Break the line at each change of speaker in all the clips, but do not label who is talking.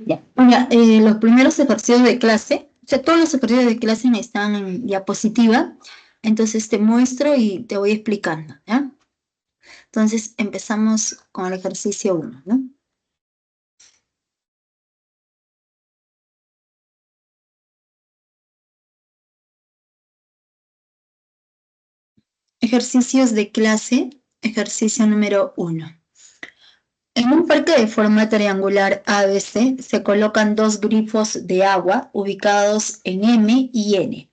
Ya. Mira, los primeros ejercicios de clase, o sea, todos los ejercicios de clase están en diapositiva, entonces te muestro y te voy explicando, ¿ya? Entonces empezamos con el ejercicio 1, ¿no? Ejercicios de clase, ejercicio número 1. En un parque de forma triangular ABC se colocan dos grifos de agua ubicados en M y N,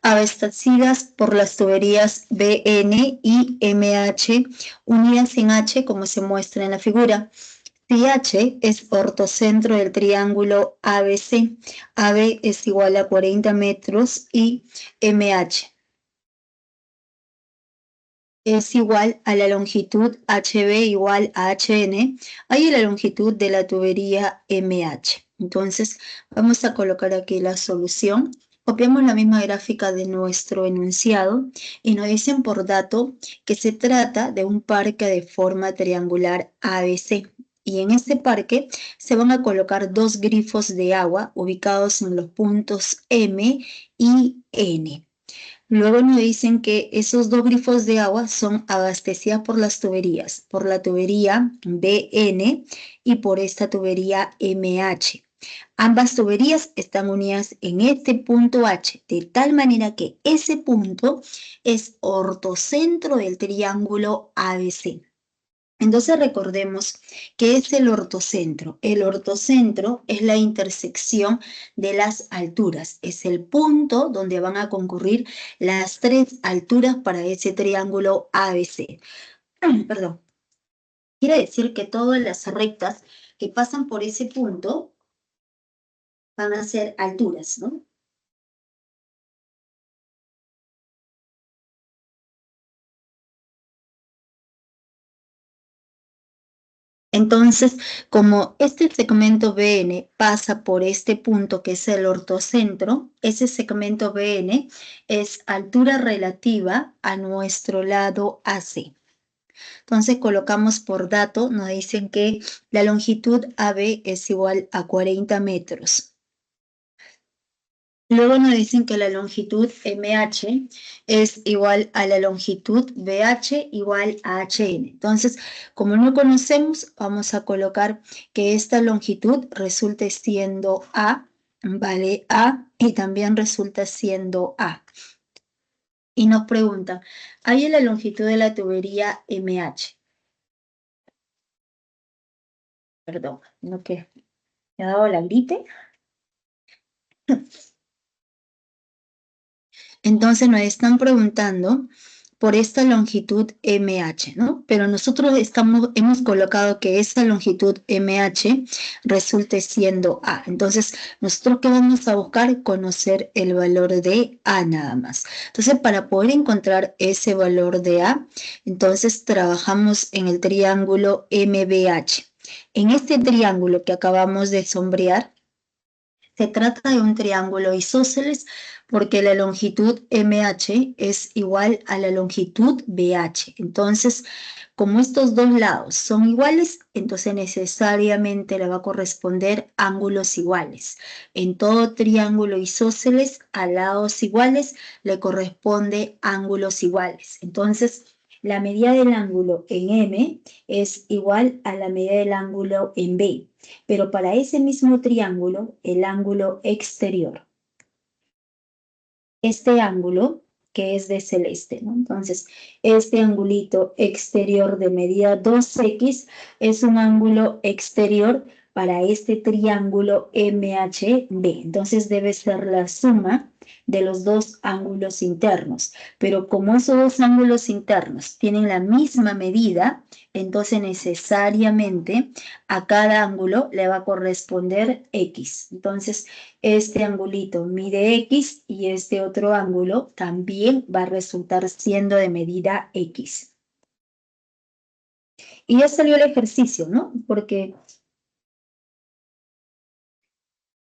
abastecidas por las tuberías BN y MH unidas en H como se muestra en la figura. Si H es ortocentro del triángulo ABC, AB es igual a 40 metros y MH es igual a la longitud HB igual a HN, ahí la longitud de la tubería MH. Entonces, vamos a colocar aquí la solución. Copiamos la misma gráfica de nuestro enunciado y nos dicen por dato que se trata de un parque de forma triangular ABC. Y en este parque se van a colocar dos grifos de agua ubicados en los puntos M y N. Luego nos dicen que esos dos grifos de agua son abastecidas por las tuberías, por la tubería BN y por esta tubería MH. Ambas tuberías están unidas en este punto H, de tal manera que ese punto es ortocentro del triángulo ABC. Entonces recordemos que es el ortocentro. El ortocentro es la intersección de las alturas. Es el punto donde van a concurrir las tres alturas para ese triángulo ABC. Perdón. Quiere decir que todas las rectas que pasan por ese punto van a ser alturas, ¿no? Entonces, como este segmento BN pasa por este punto que es el ortocentro, ese segmento BN es altura relativa a nuestro lado AC. Entonces colocamos por dato, nos dicen que la longitud AB es igual a 40 metros. Luego nos dicen que la longitud MH es igual a la longitud BH igual a HN. Entonces, como no conocemos, vamos a colocar que esta longitud resulte siendo A, vale A, y también resulta siendo A. Y nos preguntan, ¿hay la longitud de la tubería MH? Perdón, no que me ha dado la gripe. Entonces nos están preguntando por esta longitud MH, ¿no? Pero nosotros hemos colocado que esa longitud MH resulte siendo A. Entonces, nosotros ¿qué vamos a buscar? Conocer el valor de A nada más. Entonces, para poder encontrar ese valor de A, entonces trabajamos en el triángulo MBH. En este triángulo que acabamos de sombrear, se trata de un triángulo isósceles porque la longitud MH es igual a la longitud BH. Entonces, como estos dos lados son iguales, entonces necesariamente le va a corresponder ángulos iguales. En todo triángulo isósceles, a lados iguales, le corresponde ángulos iguales. Entonces, la medida del ángulo en M es igual a la medida del ángulo en B. Pero para ese mismo triángulo, el ángulo exterior, este ángulo que es de celeste, ¿no? Entonces, este angulito exterior de medida 2x es un ángulo exterior para este triángulo MHB. Entonces, debe ser la suma de los dos ángulos internos. Pero como esos dos ángulos internos tienen la misma medida, entonces necesariamente a cada ángulo le va a corresponder X. Entonces, este angulito mide X y este otro ángulo también va a resultar siendo de medida X. Y ya salió el ejercicio, ¿no? Porque,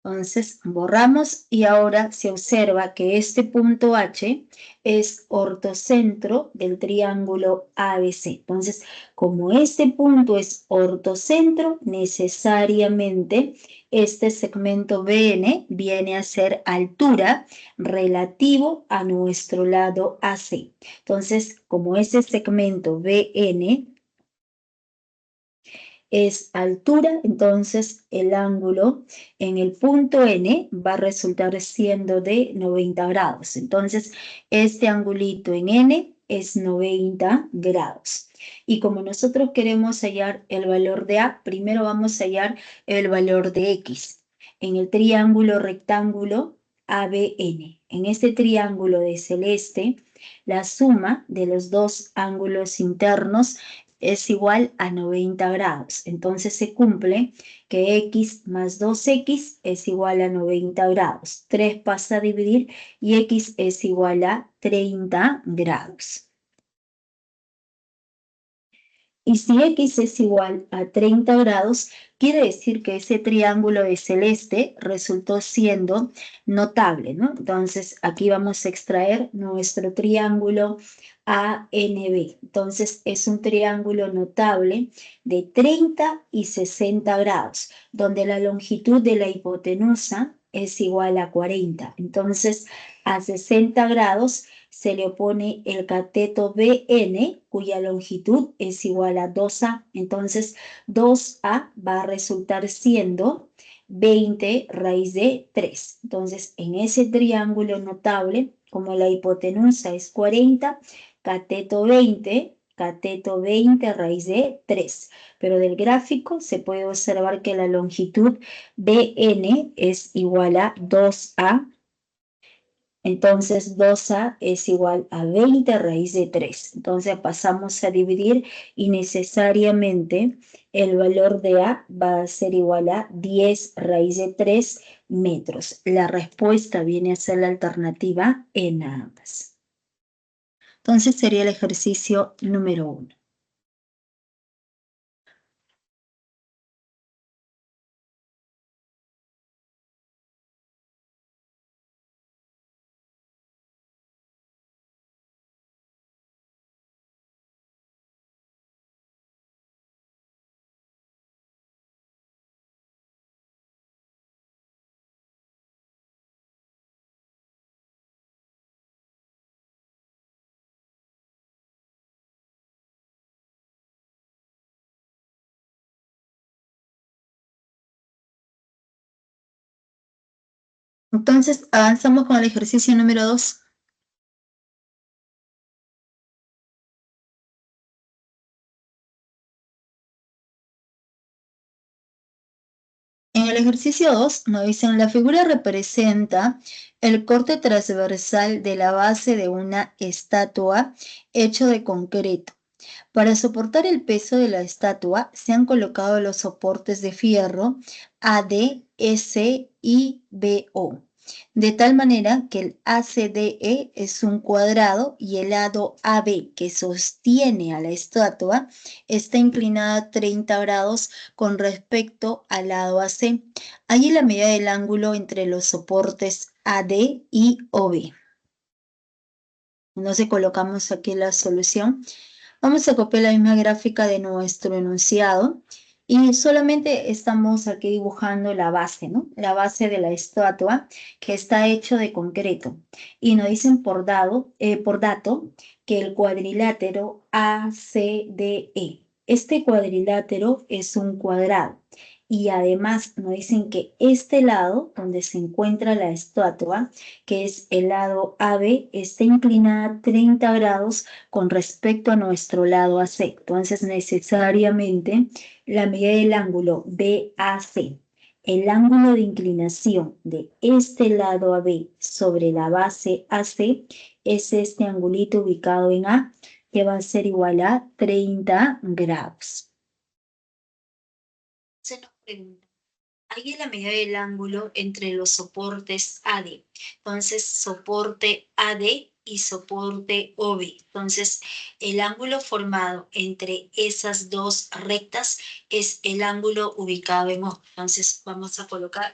Entonces borramos y ahora se observa que este punto H es ortocentro del triángulo ABC. Entonces, como este punto es ortocentro, necesariamente este segmento BN viene a ser altura relativo a nuestro lado AC. Entonces, como ese segmento BN es altura, entonces el ángulo en el punto N va a resultar siendo de 90 grados. Entonces, este angulito en N es 90 grados. Y como nosotros queremos hallar el valor de A, primero vamos a hallar el valor de X. En el triángulo rectángulo ABN. En este triángulo de celeste, la suma de los dos ángulos internos es igual a 90 grados. Entonces se cumple que x más 2x es igual a 90 grados. 3 pasa a dividir y x es igual a 30 grados. Y si x es igual a 30 grados, quiere decir que ese triángulo de celeste resultó siendo notable, ¿no? Entonces, aquí vamos a extraer nuestro triángulo ANB. Entonces, es un triángulo notable de 30 y 60 grados, donde la longitud de la hipotenusa es igual a 40. Entonces, a 60 grados se le opone el cateto BN, cuya longitud es igual a 2A. Entonces, 2A va a resultar siendo 20 raíz de 3. Entonces, en ese triángulo notable, como la hipotenusa es 40, cateto 20 raíz de 3. Pero del gráfico se puede observar que la longitud BN es igual a 2A. Entonces 2A es igual a 20 raíz de 3. Entonces pasamos a dividir y necesariamente el valor de A va a ser igual a 10 raíz de 3 metros. La respuesta viene a ser la alternativa en ambas. Entonces sería el ejercicio número 1. Entonces avanzamos con el ejercicio número 2. En el ejercicio 2 nos dicen, la figura representa el corte transversal de la base de una estatua hecho de concreto. Para soportar el peso de la estatua se han colocado los soportes de fierro AD, S y BO, de tal manera que el ACDE es un cuadrado y el lado AB que sostiene a la estatua está inclinada 30 grados con respecto al lado AC. Allí la medida del ángulo entre los soportes AD y OB. Entonces colocamos aquí la solución. Vamos a copiar la misma gráfica de nuestro enunciado y solamente estamos aquí dibujando la base, ¿no? La base de la estatua que está hecho de concreto. Y nos dicen por dato que el cuadrilátero ACDE. Este cuadrilátero es un cuadrado. Y además nos dicen que este lado, donde se encuentra la estatua, que es el lado AB, está inclinada 30 grados con respecto a nuestro lado AC. Entonces, necesariamente, la medida del ángulo BAC, el ángulo de inclinación de este lado AB sobre la base AC, es este angulito ubicado en A, que va a ser igual a 30 grados. Se nos pregunta, ahí es la medida del ángulo entre los soportes AD. Entonces, soporte AD y soporte OB. Entonces, el ángulo formado entre esas dos rectas es el ángulo ubicado en O. Entonces, vamos a colocar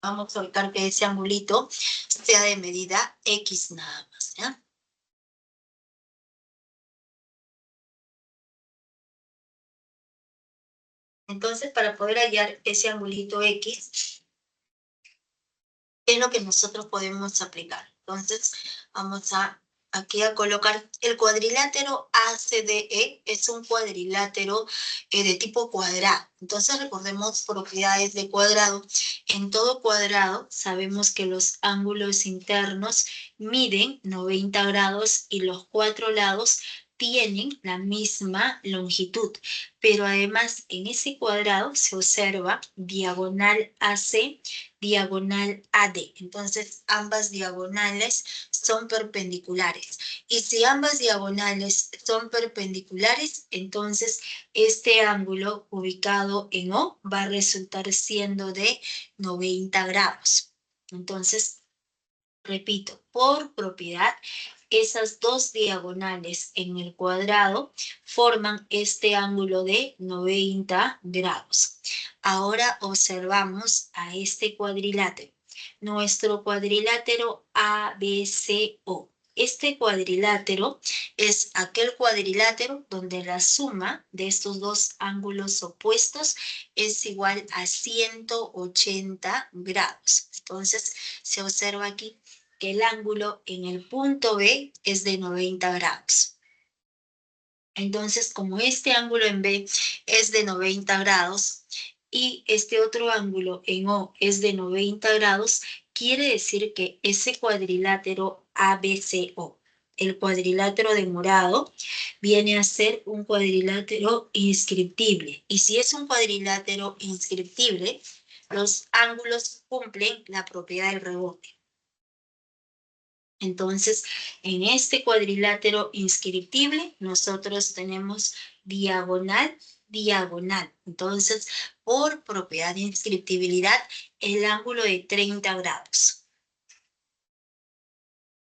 Vamos a ubicar que ese angulito sea de medida X nada más, ¿ya? Entonces, para poder hallar ese angulito X, es lo que nosotros podemos aplicar. Entonces, vamos aquí a colocar el cuadrilátero ACDE, es un cuadrilátero de tipo cuadrado. Entonces, recordemos propiedades de cuadrado. En todo cuadrado, sabemos que los ángulos internos miden 90 grados y los cuatro lados tienen la misma longitud, pero además en ese cuadrado se observa diagonal AC, diagonal AD. Entonces, ambas diagonales son perpendiculares. Y si ambas diagonales son perpendiculares, entonces este ángulo ubicado en O va a resultar siendo de 90 grados. Entonces, repito, por propiedad, esas dos diagonales en el cuadrado forman este ángulo de 90 grados. Ahora observamos a este cuadrilátero. Nuestro cuadrilátero ABCO. Este cuadrilátero es aquel cuadrilátero donde la suma de estos dos ángulos opuestos es igual a 180 grados. Entonces, se observa aquí que el ángulo en el punto B es de 90 grados. Entonces, como este ángulo en B es de 90 grados y este otro ángulo en O es de 90 grados, quiere decir que ese cuadrilátero ABCO, el cuadrilátero de morado, viene a ser un cuadrilátero inscriptible. Y si es un cuadrilátero inscriptible, los ángulos cumplen la propiedad del rebote. Entonces, en este cuadrilátero inscriptible, nosotros tenemos diagonal, diagonal. Entonces, por propiedad de inscriptibilidad, el ángulo de 30 grados.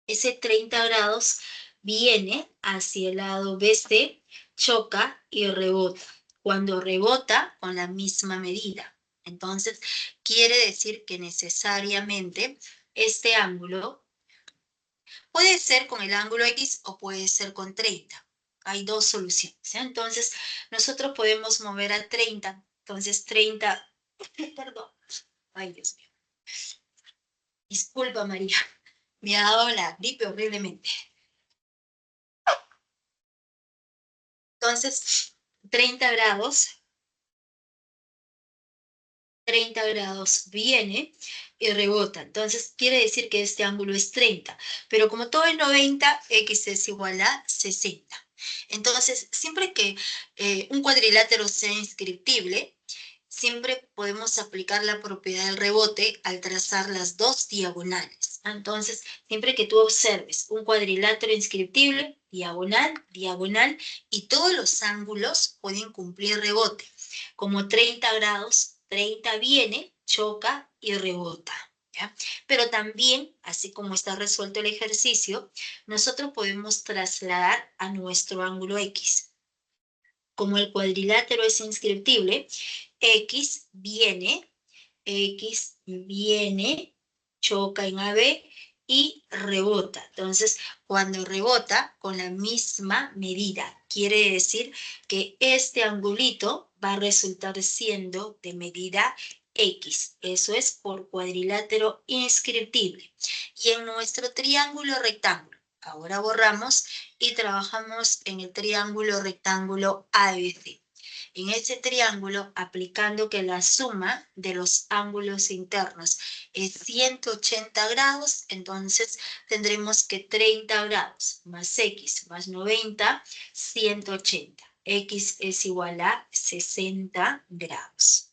Ese 30 grados viene hacia el lado BC, choca y rebota. Cuando rebota, con la misma medida. Entonces, quiere decir que necesariamente este ángulo puede ser con el ángulo X o puede ser con 30. Hay dos soluciones, ¿sí? Entonces, nosotros podemos mover a 30. Entonces, 30, perdón. Ay, Dios mío. Disculpa, María. Me ha dado la gripe horriblemente. Entonces, 30 grados, 30 grados viene y rebota. Entonces, quiere decir que este ángulo es 30. Pero como todo es 90, X es igual a 60. Entonces, siempre que un cuadrilátero sea inscriptible, siempre podemos aplicar la propiedad del rebote al trazar las dos diagonales. Entonces, siempre que tú observes un cuadrilátero inscriptible, diagonal, diagonal, y todos los ángulos pueden cumplir rebote. Como 30 grados, 30 viene, choca y rebota. ¿Ya? Pero también, así como está resuelto el ejercicio, nosotros podemos trasladar a nuestro ángulo X. Como el cuadrilátero es inscriptible, X viene, choca en AB y rebota. Entonces, cuando rebota con la misma medida, quiere decir que este angulito va a resultar siendo de medida X. Eso es por cuadrilátero inscriptible. Y en nuestro triángulo rectángulo, ahora borramos y trabajamos en el triángulo rectángulo ABC. En ese triángulo, aplicando que la suma de los ángulos internos es 180 grados, entonces tendremos que 30 grados más X más 90, 180. X es igual a 60 grados.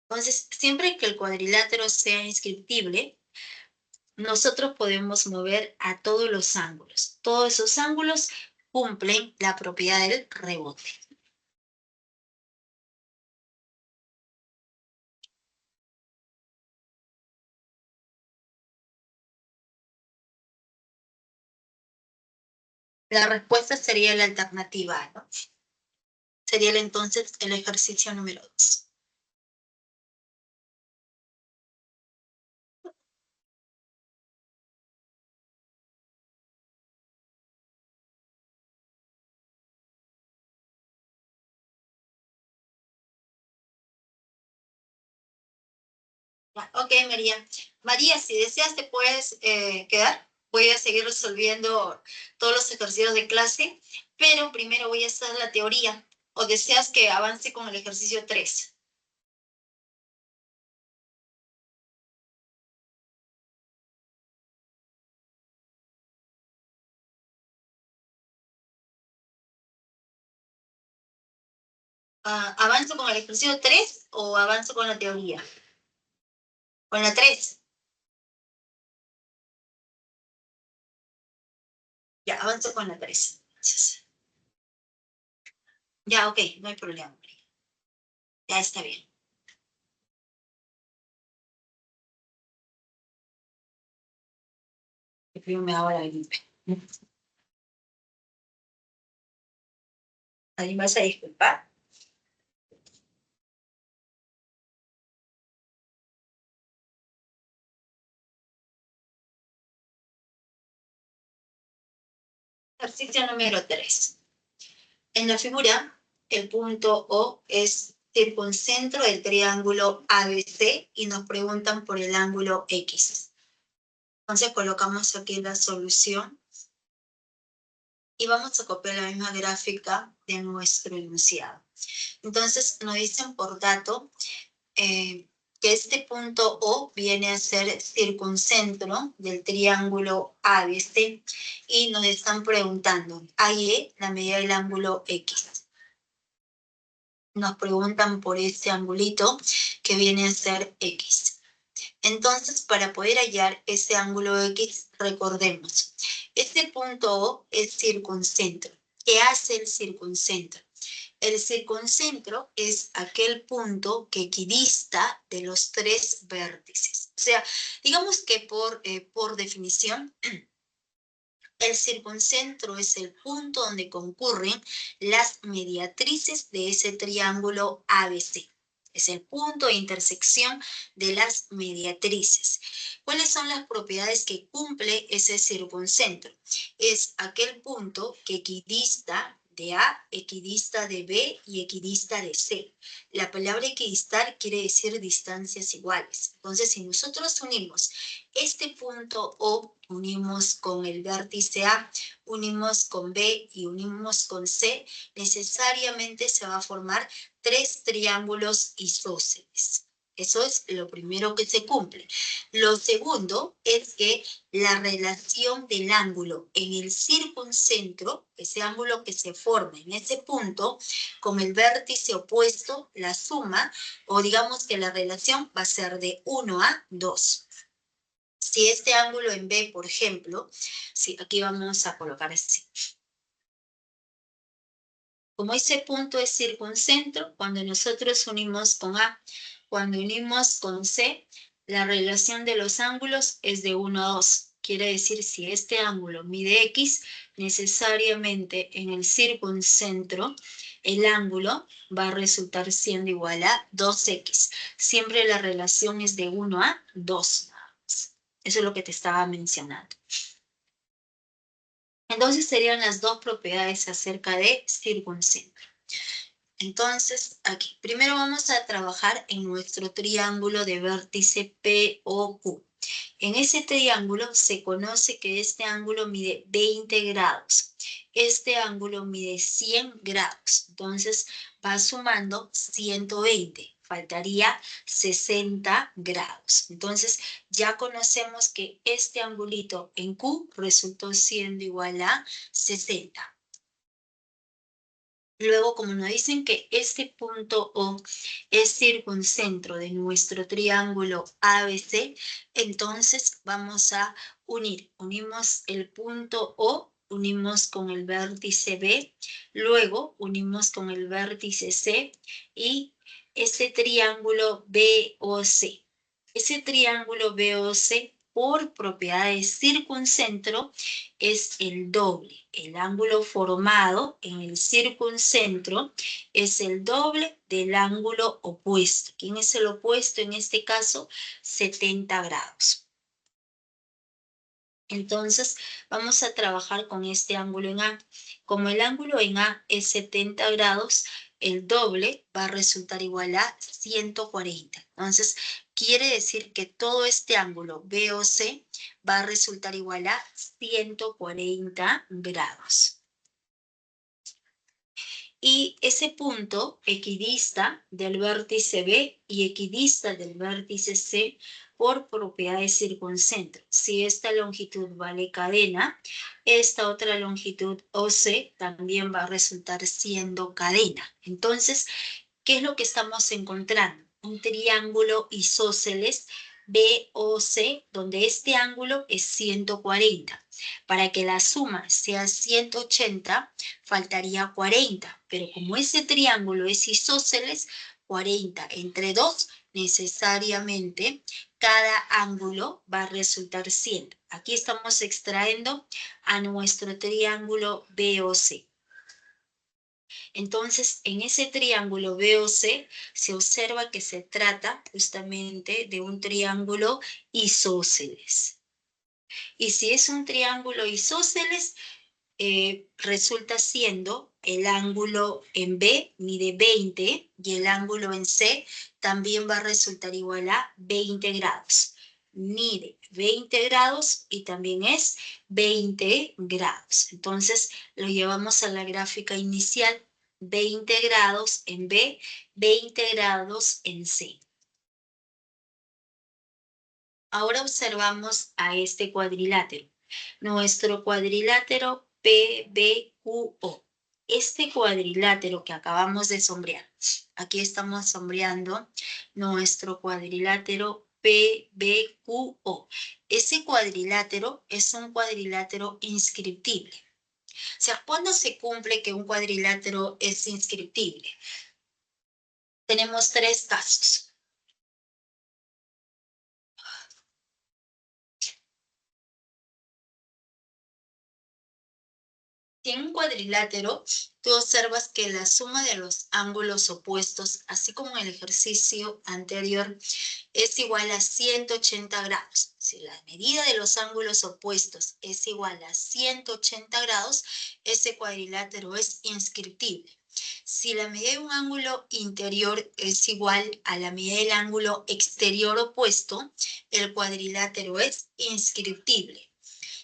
Entonces, siempre que el cuadrilátero sea inscriptible, nosotros podemos mover a todos los ángulos. Todos esos ángulos cumplen la propiedad del rebote. La respuesta sería la alternativa A, ¿no? Sería entonces el ejercicio número 2. Ok, María. María, si deseas te puedes quedar. Voy a seguir resolviendo todos los ejercicios de clase, pero primero voy a hacer la teoría. ¿O deseas que avance con el ejercicio 3? ¿Avanzo con el ejercicio 3 o avanzo con la teoría? Con la 3. Ya, avanzo con la 3. Ya, ok, no hay problema, María. Ya está bien. Primero me hago la gripe. ¿Ahí vas a disculpar? Ejercicio número 3. En la figura, el punto O es circuncentro del triángulo ABC y nos preguntan por el ángulo X. Entonces colocamos aquí la solución y vamos a copiar la misma gráfica de nuestro enunciado. Entonces nos dicen por dato que este punto O viene a ser circuncentro del triángulo ABC y nos están preguntando, AE, la medida del ángulo X. Nos preguntan por este angulito que viene a ser X. Entonces, para poder hallar ese ángulo X, recordemos, este punto O es circuncentro. ¿Qué hace el circuncentro? El circuncentro es aquel punto que equidista de los tres vértices. O sea, digamos que por definición, el circuncentro es el punto donde concurren las mediatrices de ese triángulo ABC. Es el punto de intersección de las mediatrices. ¿Cuáles son las propiedades que cumple ese circuncentro? Es aquel punto que equidista de A, equidista de B y equidista de C. La palabra equidistar quiere decir distancias iguales. Entonces, si nosotros unimos este punto O, unimos con el vértice A, unimos con B y unimos con C, necesariamente se va a formar tres triángulos isósceles. Eso es lo primero que se cumple. Lo segundo es que la relación del ángulo en el circuncentro, ese ángulo que se forma en ese punto, con el vértice opuesto, la suma, o digamos que la relación va a ser de 1 a 2. Si este ángulo en B, por ejemplo, sí, aquí vamos a colocar así. Como ese punto es circuncentro, cuando nosotros unimos con A, cuando unimos con C, la relación de los ángulos es de 1 a 2. Quiere decir, si este ángulo mide X, necesariamente en el circuncentro, el ángulo va a resultar siendo igual a 2X. Siempre la relación es de 1 a 2. Eso es lo que te estaba mencionando. Entonces serían las dos propiedades acerca de circuncentro. Entonces, aquí, primero vamos a trabajar en nuestro triángulo de vértice POQ. En ese triángulo se conoce que este ángulo mide 20 grados. Este ángulo mide 100 grados. Entonces, va sumando 120. Faltaría 60 grados. Entonces, ya conocemos que este angulito en Q resultó siendo igual a 60. Luego, como nos dicen que este punto O es circuncentro de nuestro triángulo ABC, entonces vamos a unir. Unimos el punto O, unimos con el vértice B, luego unimos con el vértice C y este triángulo BOC. Ese triángulo BOC por propiedad de circuncentro es el doble. El ángulo formado en el circuncentro es el doble del ángulo opuesto. ¿Quién es el opuesto en este caso? 70 grados. Entonces, vamos a trabajar con este ángulo en A. Como el ángulo en A es 70 grados, el doble va a resultar igual a 140. Entonces, quiere decir que todo este ángulo BOC va a resultar igual a 140 grados. Y ese punto equidista del vértice B y equidista del vértice C por propiedad de circuncentro. Si esta longitud vale cadena, esta otra longitud OC también va a resultar siendo cadena. Entonces, ¿qué es lo que estamos encontrando? Un triángulo isósceles BOC, donde este ángulo es 140. Para que la suma sea 180, faltaría 40, pero como ese triángulo es isósceles, 40 entre 2, necesariamente cada ángulo va a resultar 100. Aquí estamos extrayendo a nuestro triángulo BOC. Entonces, en ese triángulo BOC se observa que se trata justamente de un triángulo isósceles. Y si es un triángulo isósceles, resulta siendo el ángulo en B mide 20 y el ángulo en C también va a resultar igual a 20 grados. Mide 20 grados y también es 20 grados. Entonces lo llevamos a la gráfica inicial. 20 grados en B, 20 grados en C. Ahora observamos a este cuadrilátero. Nuestro cuadrilátero PBQO. Este cuadrilátero que acabamos de sombrear. Aquí estamos sombreando nuestro cuadrilátero PBQO. Ese cuadrilátero es un cuadrilátero inscriptible. O sea, ¿cuándo se cumple que un cuadrilátero es inscriptible? Tenemos tres casos. Si en un cuadrilátero tú observas que la suma de los ángulos opuestos, así como en el ejercicio anterior, es igual a 180 grados. Si la medida de los ángulos opuestos es igual a 180 grados, ese cuadrilátero es inscriptible. Si la medida de un ángulo interior es igual a la medida del ángulo exterior opuesto, el cuadrilátero es inscriptible.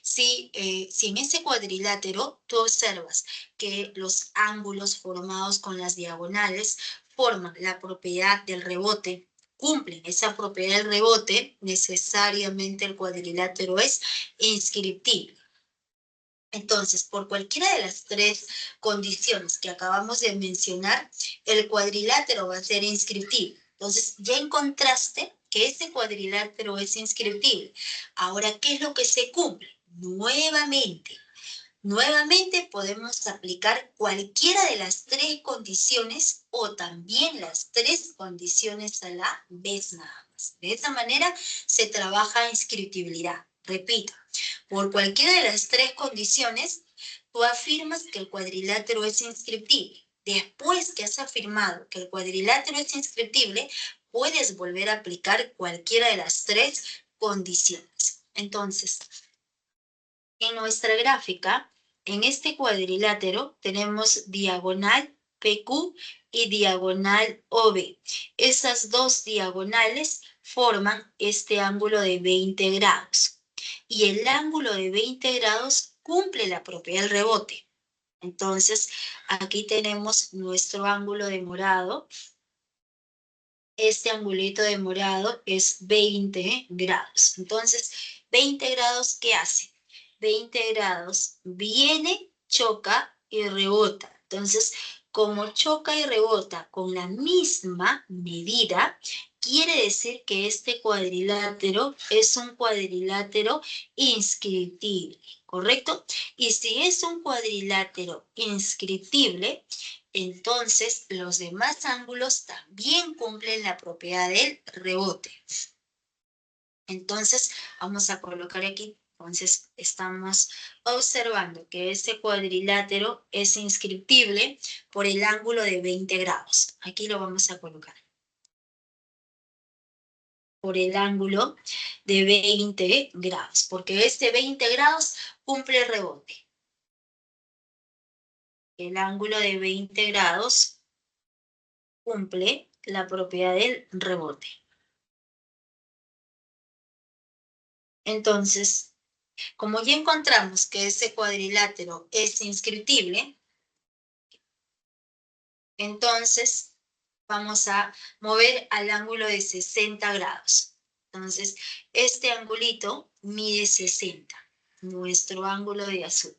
Si en ese cuadrilátero tú observas que los ángulos formados con las diagonales forman la propiedad del rebote, cumplen esa propiedad del rebote, necesariamente el cuadrilátero es inscriptible. Entonces, por cualquiera de las tres condiciones que acabamos de mencionar, el cuadrilátero va a ser inscriptible. Entonces, ya encontraste que ese cuadrilátero es inscriptible. Ahora, ¿qué es lo que se cumple? Nuevamente podemos aplicar cualquiera de las tres condiciones o también las tres condiciones a la vez nada más. De esa manera se trabaja inscriptibilidad. Repito, por cualquiera de las tres condiciones, tú afirmas que el cuadrilátero es inscriptible. Después que has afirmado que el cuadrilátero es inscriptible, puedes volver a aplicar cualquiera de las tres condiciones. Entonces, en nuestra gráfica, en este cuadrilátero tenemos diagonal PQ y diagonal OB. Esas dos diagonales forman este ángulo de 20 grados. Y el ángulo de 20 grados cumple la propiedad del rebote. Entonces, aquí tenemos nuestro ángulo de morado. Este angulito de morado es 20 grados. Entonces, 20 grados, ¿qué hace? 20 grados viene, choca y rebota. Entonces, como choca y rebota con la misma medida, quiere decir que este cuadrilátero es un cuadrilátero inscriptible, ¿correcto? Y si es un cuadrilátero inscriptible, entonces los demás ángulos también cumplen la propiedad del rebote. Entonces, vamos a colocar aquí. Entonces, estamos observando que este cuadrilátero es inscriptible por el ángulo de 20 grados. Aquí lo vamos a colocar. Por el ángulo de 20 grados, porque este 20 grados cumple el rebote. El ángulo de 20 grados cumple la propiedad del rebote. Entonces, como ya encontramos que ese cuadrilátero es inscriptible, entonces vamos a mover al ángulo de 60 grados. Entonces, este angulito mide 60, nuestro ángulo de azul.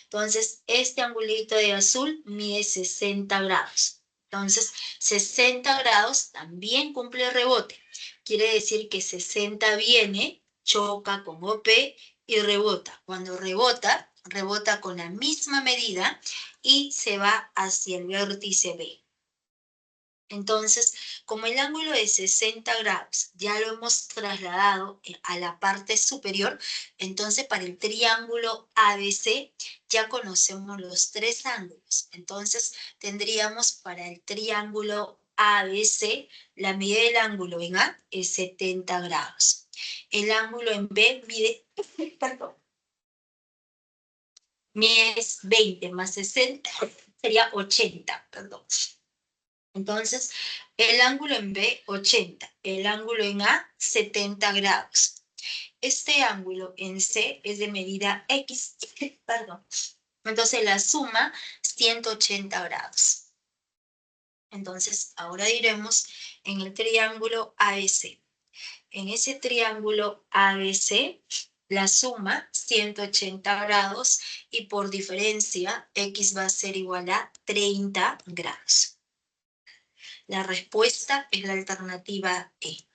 Entonces, este angulito de azul mide 60 grados. Entonces, 60 grados también cumple rebote. Quiere decir que 60 viene, choca con OP y rebota. Cuando rebota, rebota con la misma medida y se va hacia el vértice B. Entonces, como el ángulo de 60 grados ya lo hemos trasladado a la parte superior, entonces para el triángulo ABC ya conocemos los tres ángulos. Entonces, tendríamos para el triángulo ABC, la medida del ángulo en A es 70 grados. El ángulo en B mide, perdón, mide 20 más 60, sería 80, perdón. Entonces, el ángulo en B, 80. El ángulo en A, 70 grados. Este ángulo en C es de medida X, perdón. Entonces, la suma, 180 grados. Entonces, ahora diremos en el triángulo ABC. En ese triángulo ABC, la suma, 180 grados, y por diferencia, X va a ser igual a 30 grados. La respuesta es la alternativa E.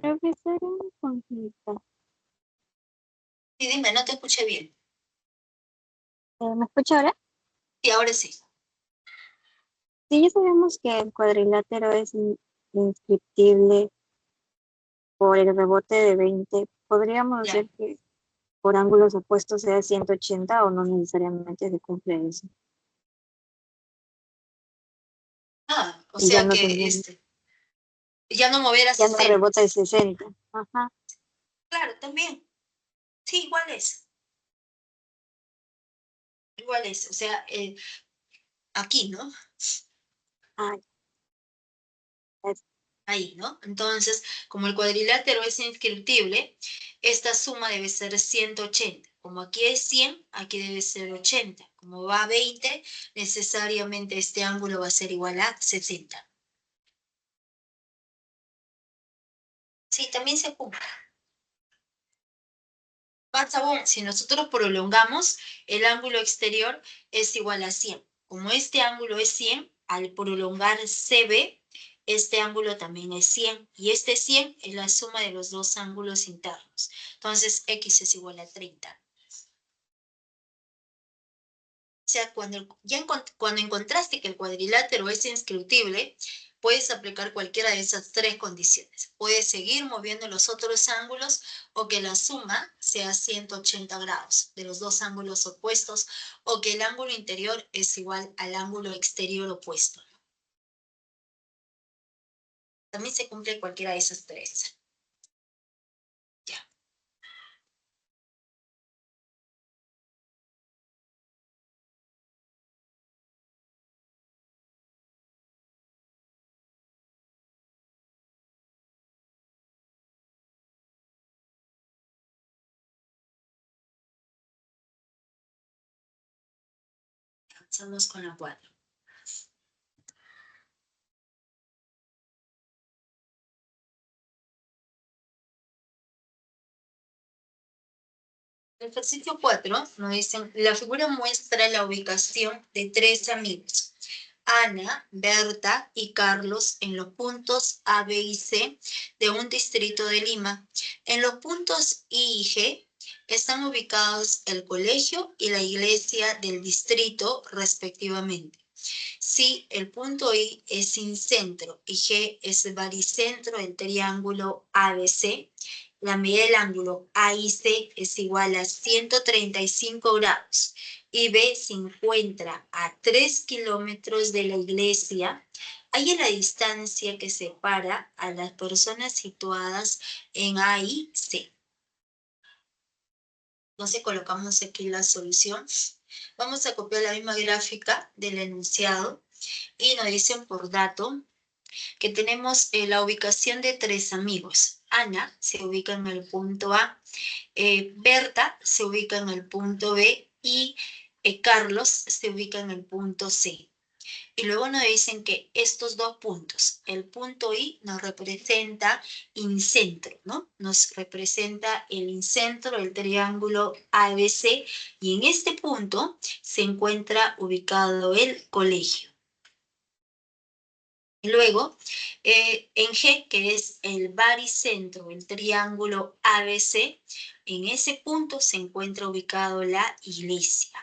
Profesora, una consulta.
Sí, dime, no te escuché bien.
¿Me escucha ahora?
Sí, ahora sí.
Sí, ya sabemos que el cuadrilátero es inscriptible por el rebote de 20. ¿Podríamos
Ya.
hacer que por ángulos opuestos sea 180 o no necesariamente se cumple eso?
Ah, o
Y ya
sea
no
que
tendríamos,
ya no mover a
ya no
60.
rebota de 60. Ajá.
Claro, también. Sí, igual es. Igual es. O sea, aquí, ¿no?
Ay, es-
Ahí, ¿no? Entonces, como el cuadrilátero es inscriptible, esta suma debe ser 180. Como aquí es 100, aquí debe ser 80. Como va a 20, necesariamente este ángulo va a ser igual a 60. Sí, también se cumple. Más aún, si nosotros prolongamos, el ángulo exterior es igual a 100. Como este ángulo es 100, al prolongar CB, este ángulo también es 100. Y este 100 es la suma de los dos ángulos internos. Entonces, X es igual a 30. O sea, cuando encontraste que el cuadrilátero es inscriptible, puedes aplicar cualquiera de esas tres condiciones. Puedes seguir moviendo los otros ángulos o que la suma sea 180 grados de los dos ángulos opuestos o que el ángulo interior es igual al ángulo exterior opuesto. También se cumple cualquiera de esas tres. Ya. Avanzamos con la 4. El ejercicio 4 nos dicen, la figura muestra la ubicación de 3 amigos, Ana, Berta y Carlos, en los puntos A, B y C de un distrito de Lima. En los puntos I y G están ubicados el colegio y la iglesia del distrito, respectivamente. Si el punto I es incentro y G es el baricentro del triángulo ABC, la medida del ángulo AIC es igual a 135 grados y B se encuentra a 3 kilómetros de la iglesia. Hay la distancia que separa a las personas situadas en A y C. Entonces colocamos aquí la solución. Vamos a copiar la misma gráfica del enunciado y nos dicen por dato que tenemos la ubicación de 3 amigos. Ana se ubica en el punto A, Berta se ubica en el punto B y Carlos se ubica en el punto C. Y luego nos dicen que estos dos puntos, el punto I nos representa incentro, ¿no? Nos representa el incentro del triángulo ABC y en este punto se encuentra ubicado el colegio. Luego, en G, que es el baricentro, el triángulo ABC, en ese punto se encuentra ubicado la iglesia.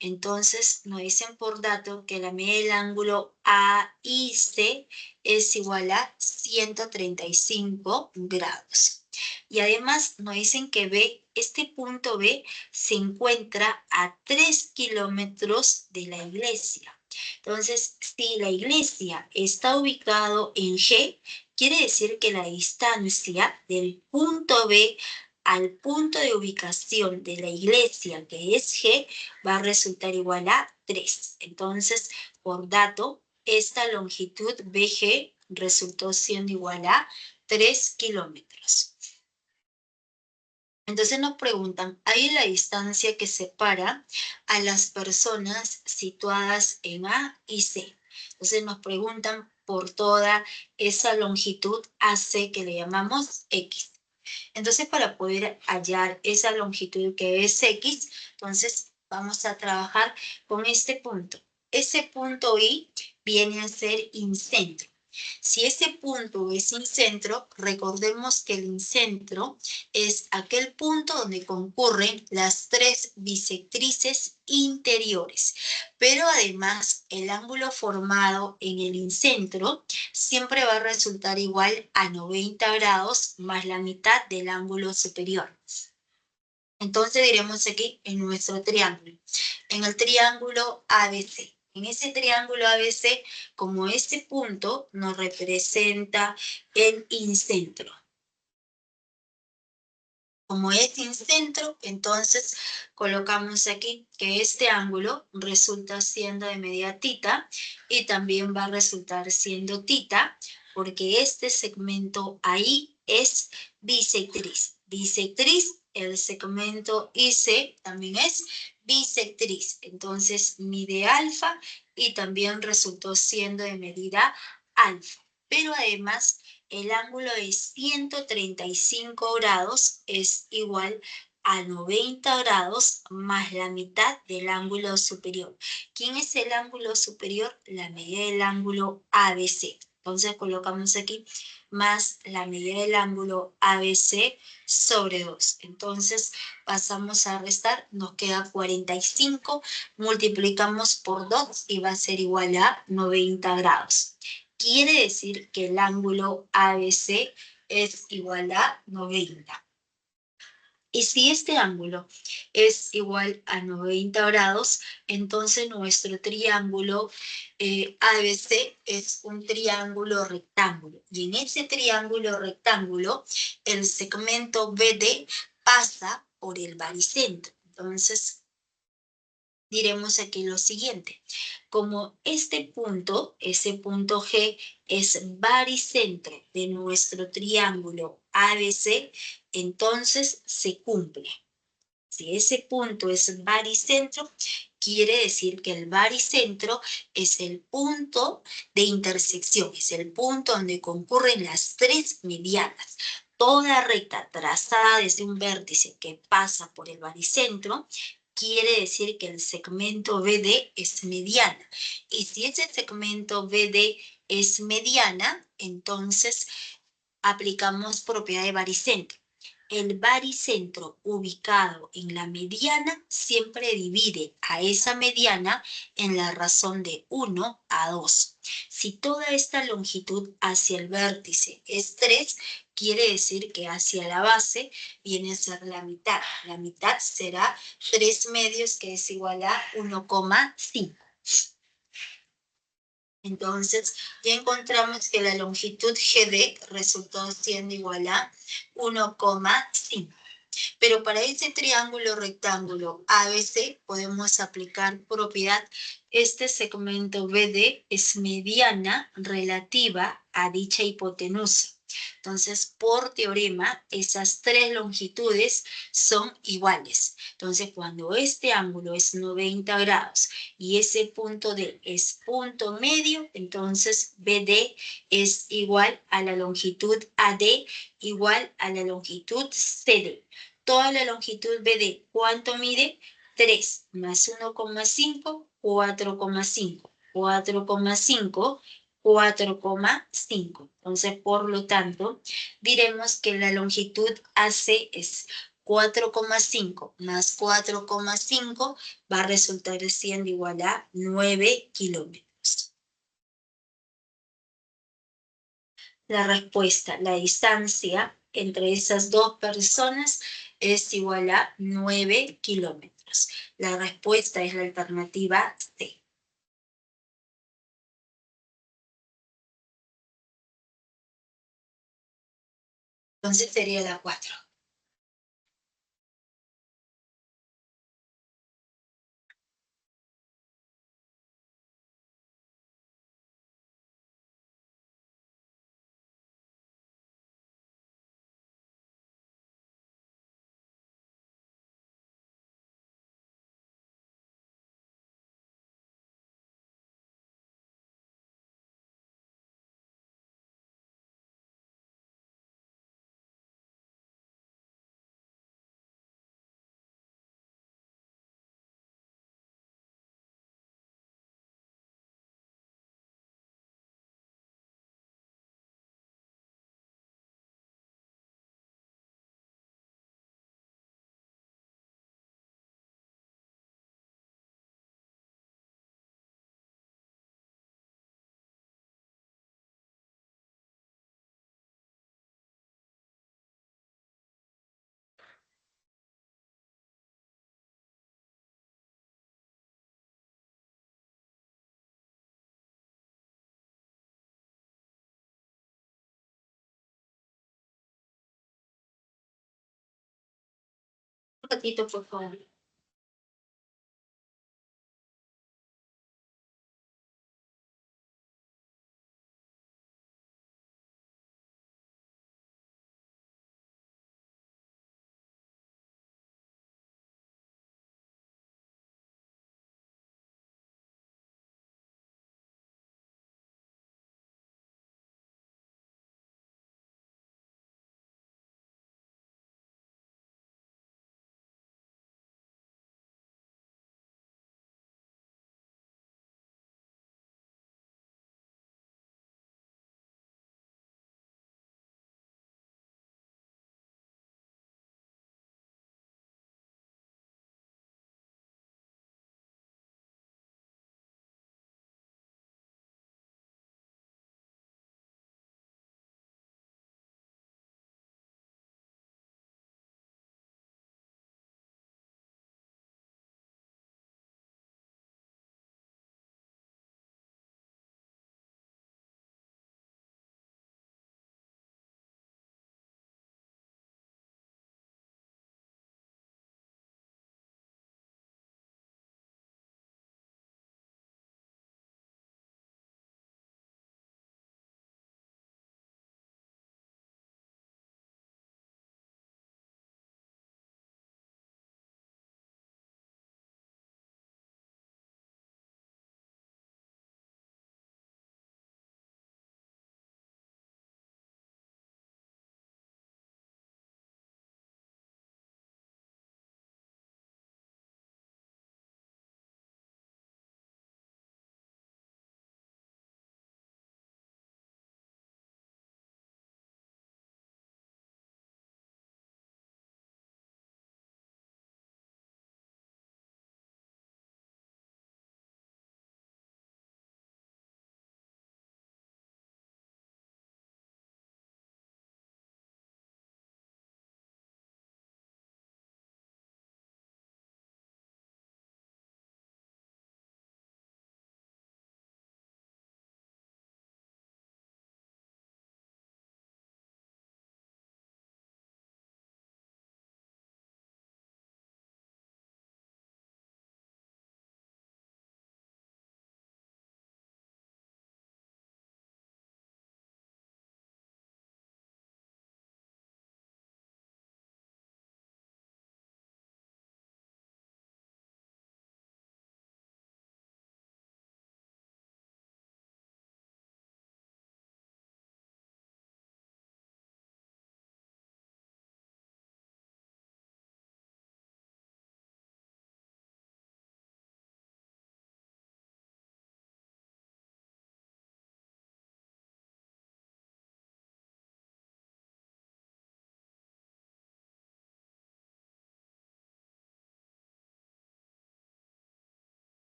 Entonces, nos dicen por dato que la medida del ángulo AIC es igual a 135 grados. Y además nos dicen que B, este punto B se encuentra a 3 kilómetros de la iglesia. Entonces, si la iglesia está ubicado en G, quiere decir que la distancia del punto B al punto de ubicación de la iglesia, que es G, va a resultar igual a 3. Entonces, por dato, esta longitud BG resultó siendo igual a 3 kilómetros. Entonces nos preguntan, ¿hay la distancia que separa a las personas situadas en A y C? Entonces nos preguntan por toda esa longitud AC que le llamamos X. Entonces, para poder hallar esa longitud que es X, entonces vamos a trabajar con este punto. Ese punto I viene a ser incentro. Si ese punto es incentro, recordemos que el incentro es aquel punto donde concurren las 3 bisectrices interiores. Pero además, el ángulo formado en el incentro siempre va a resultar igual a 90 grados más la mitad del ángulo superior. Entonces diremos aquí en nuestro triángulo, en el triángulo ABC. En ese triángulo ABC, como este punto nos representa el incentro. Como es incentro, entonces colocamos aquí que este ángulo resulta siendo de medida tita y también va a resultar siendo tita porque este segmento ahí es bisectriz. Bisectriz, el segmento IC también es bisectriz. Entonces mide alfa y también resultó siendo de medida alfa. Pero además el ángulo de 135 grados es igual a 90 grados más la mitad del ángulo superior. ¿Quién es el ángulo superior? La medida del ángulo ABC. Entonces colocamos aquí más la medida del ángulo ABC sobre 2. Entonces pasamos a restar, nos queda 45, multiplicamos por 2 y va a ser igual a 90 grados. Quiere decir que el ángulo ABC es igual a 90. Y si este ángulo es igual a 90 grados, entonces nuestro triángulo ABC es un triángulo rectángulo. Y en ese triángulo rectángulo, el segmento BD pasa por el baricentro. Entonces, diremos aquí lo siguiente. Como este punto, ese punto G, es baricentro de nuestro triángulo ABC, entonces se cumple. Si ese punto es baricentro, quiere decir que el baricentro es el punto de intersección, es el punto donde concurren las 3 medianas. toda recta trazada desde un vértice que pasa por el baricentro, quiere decir que el segmento BD es mediana. Y si ese segmento BD es mediana, entonces aplicamos propiedad de baricentro. El baricentro ubicado en la mediana siempre divide a esa mediana en la razón de 1 a 2. Si toda esta longitud hacia el vértice es 3, quiere decir que hacia la base viene a ser la mitad. La mitad será 3 medios, que es igual a 1,5. Entonces, ya encontramos que la longitud GD resultó siendo igual a 1,5. Pero para ese triángulo rectángulo ABC podemos aplicar propiedad. Este segmento BD es mediana relativa a dicha hipotenusa. Entonces, por teorema, esas tres longitudes son iguales. Entonces, cuando este ángulo es 90 grados y ese punto D es punto medio, entonces BD es igual a la longitud AD igual a la longitud CD. Toda la longitud BD, ¿cuánto mide? 3 más 1,5, 4,5. 4,5, 4,5. Entonces, por lo tanto, diremos que la longitud AC es 4,5 más 4,5 va a resultar siendo igual a 9 kilómetros. La respuesta, la distancia entre esas dos personas es igual a 9 kilómetros. La respuesta es la alternativa C. Entonces sería la 4. Un ratito, por favor.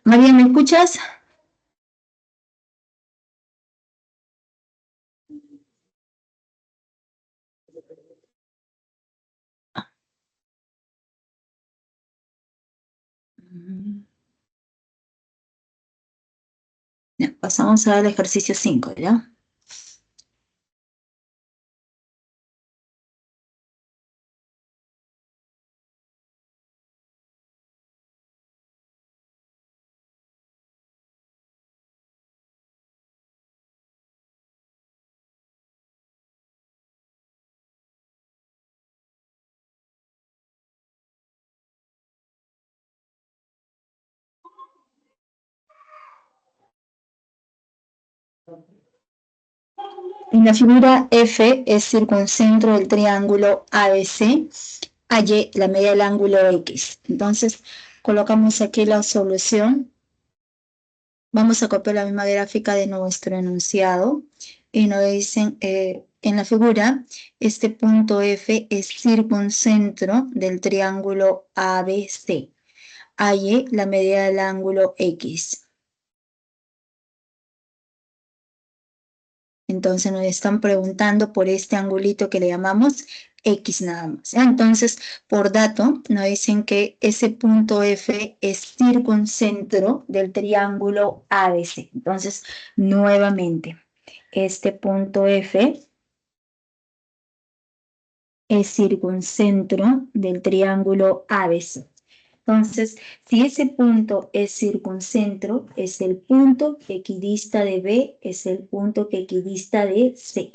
María, ¿me escuchas? Ya, pasamos al ejercicio 5, ¿ya? En la figura F es circuncentro del triángulo ABC, Y la media del ángulo X. Entonces, colocamos aquí la solución. Vamos a copiar la misma gráfica de nuestro enunciado y nos dicen en la figura, este punto F es circuncentro del triángulo ABC. Y la medida del ángulo X. Entonces nos están preguntando por este angulito que le llamamos X nada más. Entonces, por dato, nos dicen que ese punto F es circuncentro del triángulo ABC. Entonces, nuevamente, este punto F es circuncentro del triángulo ABC. Entonces, si ese punto es circuncentro, es el punto que equidista de B, es el punto que equidista de C.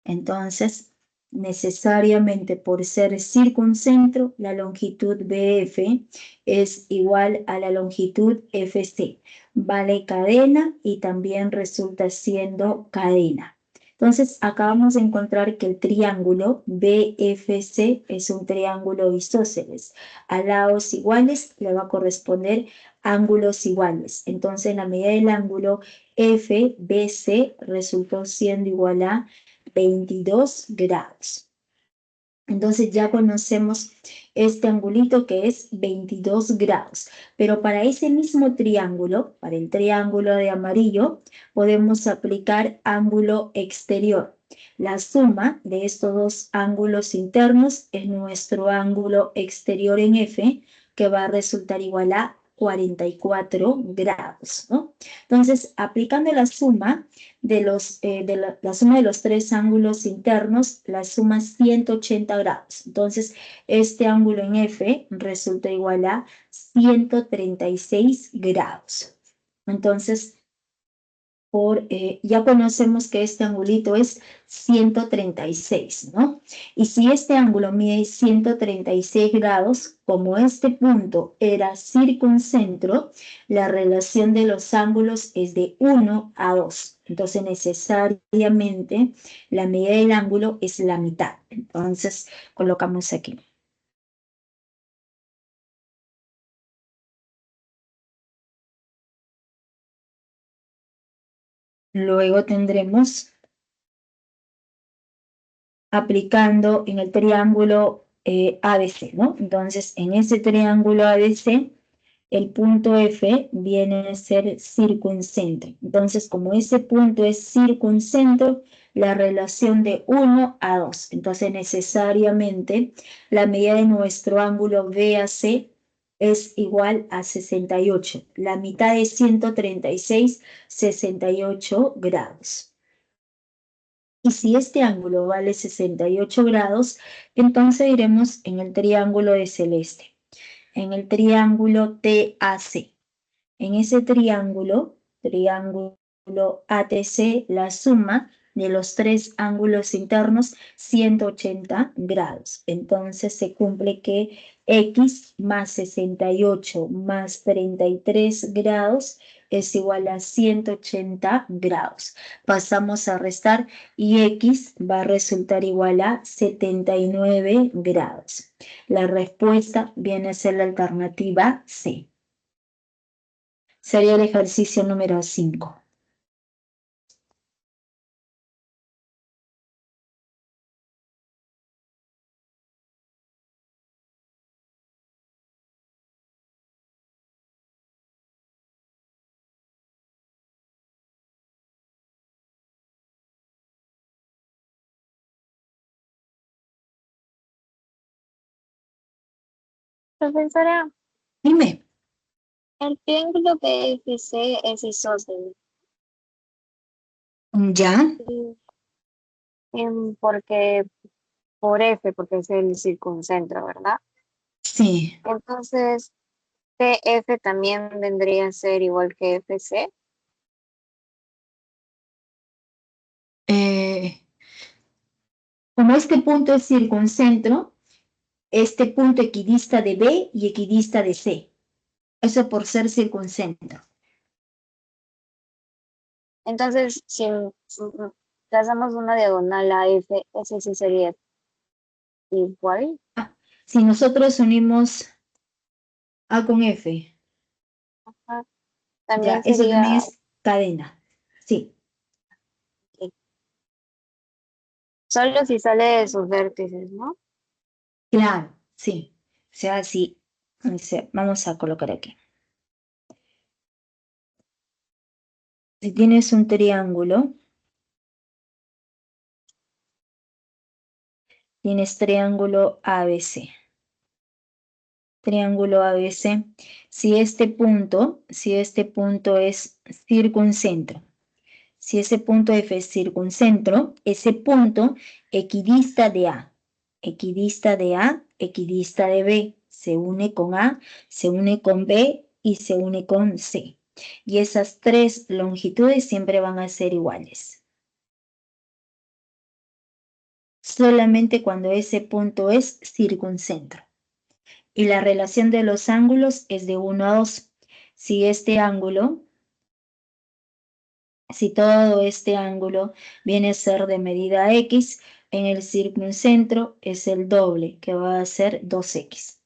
Entonces, necesariamente por ser circuncentro, la longitud BF es igual a la longitud FC. Vale cadena y también resulta siendo cadena. Entonces, acabamos de encontrar que el triángulo BFC es un triángulo isósceles. A lados iguales le va a corresponder ángulos iguales. Entonces, la medida del ángulo FBC resultó siendo igual a 22 grados. Entonces ya conocemos este angulito que es 22 grados. Pero para ese mismo triángulo, para el triángulo de amarillo, podemos aplicar ángulo exterior. La suma de estos dos ángulos internos es nuestro ángulo exterior en F, que va a resultar igual a 44 grados, ¿no? Entonces, aplicando la suma, la suma de los tres ángulos internos, la suma es 180 grados. Entonces, este ángulo en F resulta igual a 136 grados. Entonces, ya conocemos que este angulito es 136, ¿no? Y si este ángulo mide 136 grados, como este punto era circuncentro, la relación de los ángulos es de 1 a 2. Entonces, necesariamente, la medida del ángulo es la mitad. Entonces, colocamos aquí. Luego tendremos aplicando en el triángulo ABC, ¿no? Entonces, en ese triángulo ABC, el punto F viene a ser circuncentro. Entonces, como ese punto es circuncentro, la relación de 1 a 2. Entonces, necesariamente, la medida de nuestro ángulo BAC es igual a 68. La mitad de 136, 68 grados. Y si este ángulo vale 68 grados, entonces iremos en el triángulo de celeste, en el triángulo TAC. En ese triángulo ATC, la suma de los tres ángulos internos, 180 grados. Entonces se cumple que X más 68 más 33 grados es igual a 180 grados. Pasamos a restar y X va a resultar igual a 79 grados. La respuesta viene a ser la alternativa C. Sería el ejercicio número 5.
Profesora,
Dime.
el triángulo BFC es isósceles.
¿Ya?
Y, porque por F, porque es el circuncentro, ¿verdad?
Sí.
Entonces, TF también vendría a ser igual que FC.
Eh, como este punto es circuncentro, este punto equidista de B y equidista de C. Eso por ser circuncentro.
Entonces, si trazamos una diagonal a F, ese sí sería igual.
Ah, si nosotros unimos A con F,
Ajá.
ya,
También
eso también
sería,
es cadena. Sí,
solo si sale de sus vértices, ¿no?
claro, sí. O sea, sí. O sea, vamos a colocar aquí. Si tienes un triángulo, tienes triángulo ABC. Triángulo ABC. Si este punto es circuncentro, si ese punto F es circuncentro, ese punto equidista de A, equidista de A, equidista de B, se une con A, se une con B y se une con C. Y esas tres longitudes siempre van a ser iguales. Solamente cuando ese punto es circuncentro. Y la relación de los ángulos es de 1 a 2. Si este ángulo, si todo este ángulo viene a ser de medida X, en el circuncentro es el doble, que va a ser 2X.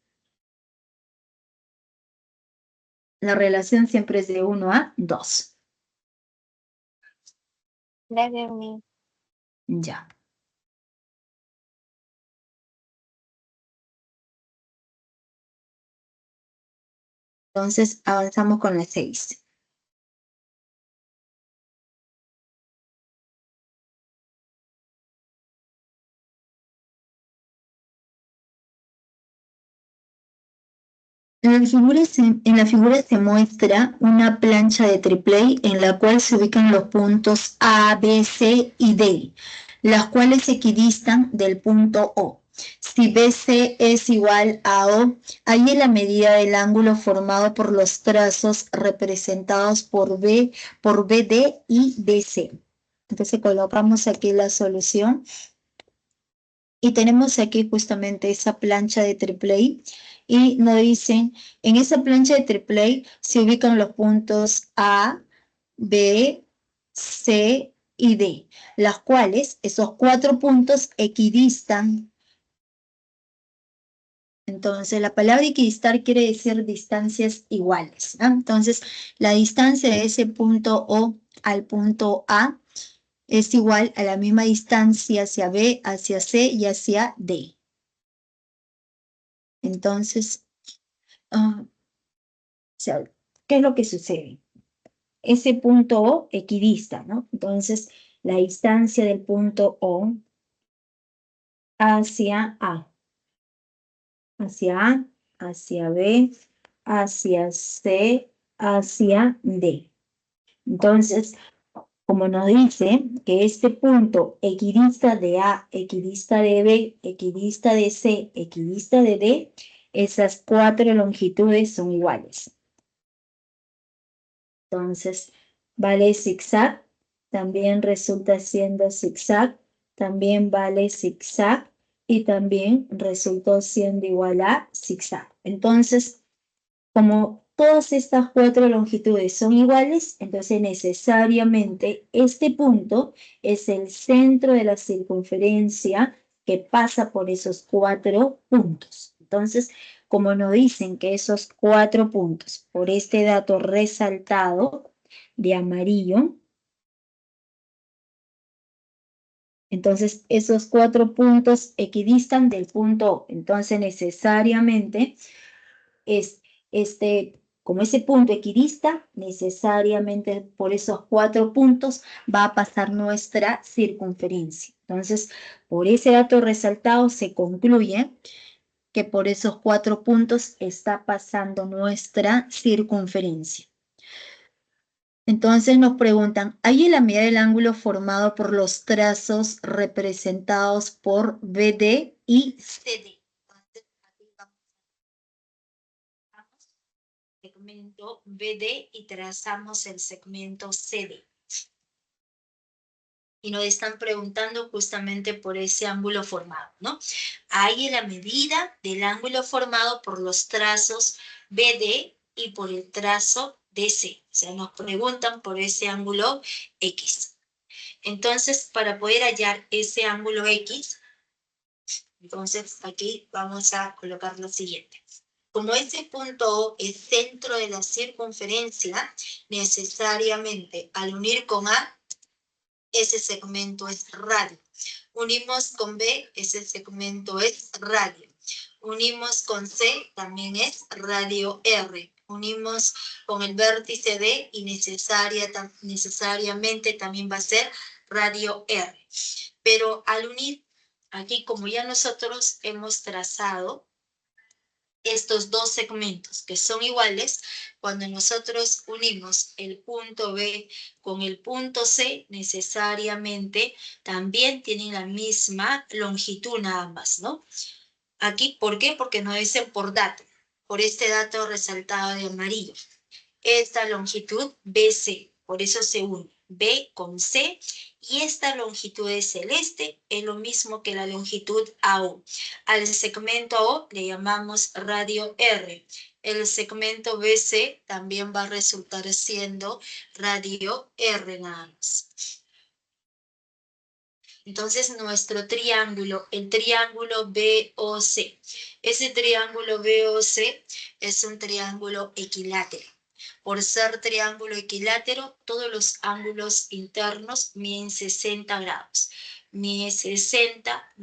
La relación siempre es de 1 a 2.
Gracias, mi.
Ya. Entonces avanzamos con la 6. En la figura se muestra una plancha de tripley en la cual se ubican los puntos A, B, C y D, las cuales equidistan del punto O. Si BC es igual a O, ahí es la medida del ángulo formado por los trazos representados por BD y BC. Entonces colocamos aquí la solución y tenemos aquí justamente esa plancha de tripley y nos dicen, en esa plancha de tripley se ubican los puntos A, B, C y D, las cuales esos 4 puntos equidistan. Entonces, la palabra equidistar quiere decir distancias iguales, ¿no? Entonces, la distancia de ese punto O al punto A es igual a la misma distancia hacia B, hacia C y hacia D. Entonces, o sea, ¿qué es lo que sucede? Ese punto O equidista, ¿no? Entonces, la distancia del punto O hacia A, hacia A, hacia B, hacia C, hacia D. Entonces, como nos dice que este punto equidista de A, equidista de B, equidista de C, equidista de D, esas 4 longitudes son iguales. Entonces, vale zigzag, también resulta siendo zigzag, también vale zigzag y también resultó siendo igual a zigzag. Entonces, como todas estas 4 longitudes son iguales, entonces necesariamente este punto es el centro de la circunferencia que pasa por esos 4 puntos. Entonces, como nos dicen que esos 4 puntos, por este dato resaltado de amarillo, entonces esos 4 puntos equidistan del punto O. Entonces, necesariamente es como ese punto equidista, necesariamente por esos 4 puntos va a pasar nuestra circunferencia. Entonces, por ese dato resaltado se concluye que por esos 4 puntos está pasando nuestra circunferencia. Entonces nos preguntan, ¿hay la medida del ángulo formado por los trazos representados por BD y CD? Entonces, aquí vamos al segmento BD y trazamos el segmento CD. Y nos están preguntando justamente por ese ángulo formado, ¿no? Hay la medida del ángulo formado por los trazos BD y por el trazo DC. O sea, nos preguntan por ese ángulo X. Entonces, para poder hallar ese ángulo X, entonces aquí vamos a colocar lo siguiente. Como ese punto O es centro de la circunferencia, necesariamente al unir con A, ese segmento es radio. Unimos con B, ese segmento es radio. Unimos con C, también es radio R. Unimos con el vértice D y necesariamente también va a ser radio R. Pero al unir, aquí como ya nosotros hemos trazado estos dos segmentos que son iguales, cuando nosotros unimos el punto B con el punto C, necesariamente también tienen la misma longitud ambas, ¿no? Aquí, ¿por qué? Porque nos dicen por dato, por este dato resaltado de amarillo. Esta longitud BC, por eso se une B con C, y esta longitud de celeste es lo mismo que la longitud AO. Al segmento O le llamamos radio R. El segmento BC también va a resultar siendo radio R nada más. Entonces, nuestro triángulo, el triángulo BOC. Ese triángulo BOC es un triángulo equilátero. Por ser triángulo equilátero, todos los ángulos internos miden 60 grados. Mide 60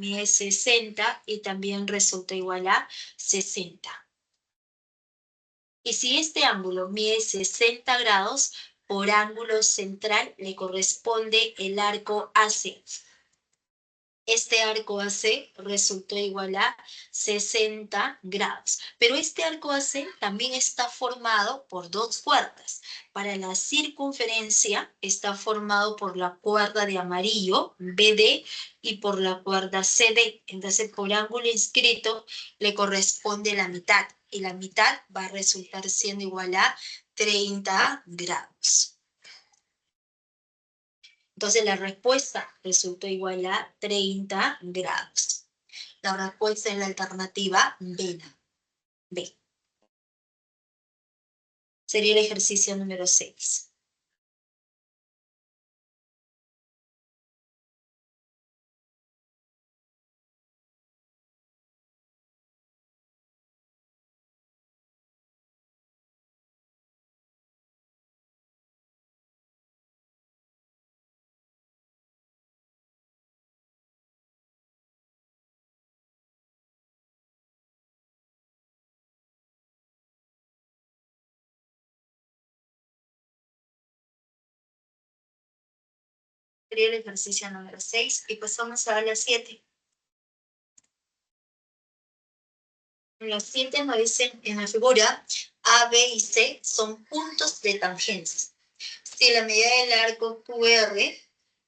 y también resulta igual a 60. Y si este ángulo mide 60 grados, por ángulo central le corresponde el arco AC. Este arco AC resultó igual a 60 grados. Pero este arco AC también está formado por dos cuerdas. Para la circunferencia está formado por la cuerda de amarillo, BD, y por la cuerda CD. Entonces, por ángulo inscrito le corresponde la mitad. Y la mitad va a resultar siendo igual a 30 grados. Entonces la respuesta resultó igual a 30 grados. La respuesta es la alternativa B. B. Sería el ejercicio número 6. Sería el ejercicio número 6 y pasamos a la 7. En la 7 nos dicen en la figura A, B y C son puntos de tangencia. Si la medida del arco QR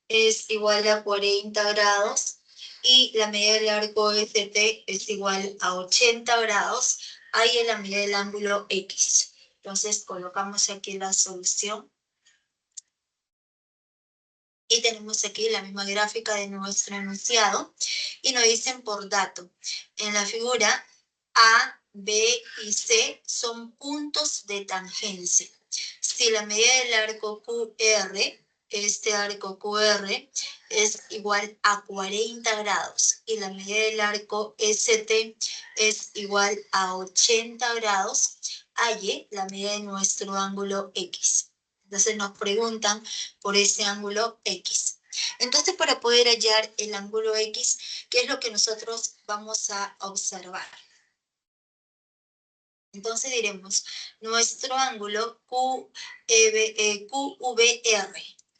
es igual a 40 grados y la medida del arco ST es igual a 80 grados, ahí es la medida del ángulo X. Entonces colocamos aquí la solución. Y tenemos aquí la misma gráfica de nuestro enunciado. Y nos dicen por dato. En la figura A, B y C son puntos de tangencia. Si la medida del arco QR, este arco QR, es igual a 40 grados y la medida del arco ST es igual a 80 grados, halle la medida de nuestro ángulo X. Entonces nos preguntan por ese ángulo X. Entonces, para poder hallar el ángulo X, ¿qué es lo que nosotros vamos a observar? Entonces diremos, nuestro ángulo QVR.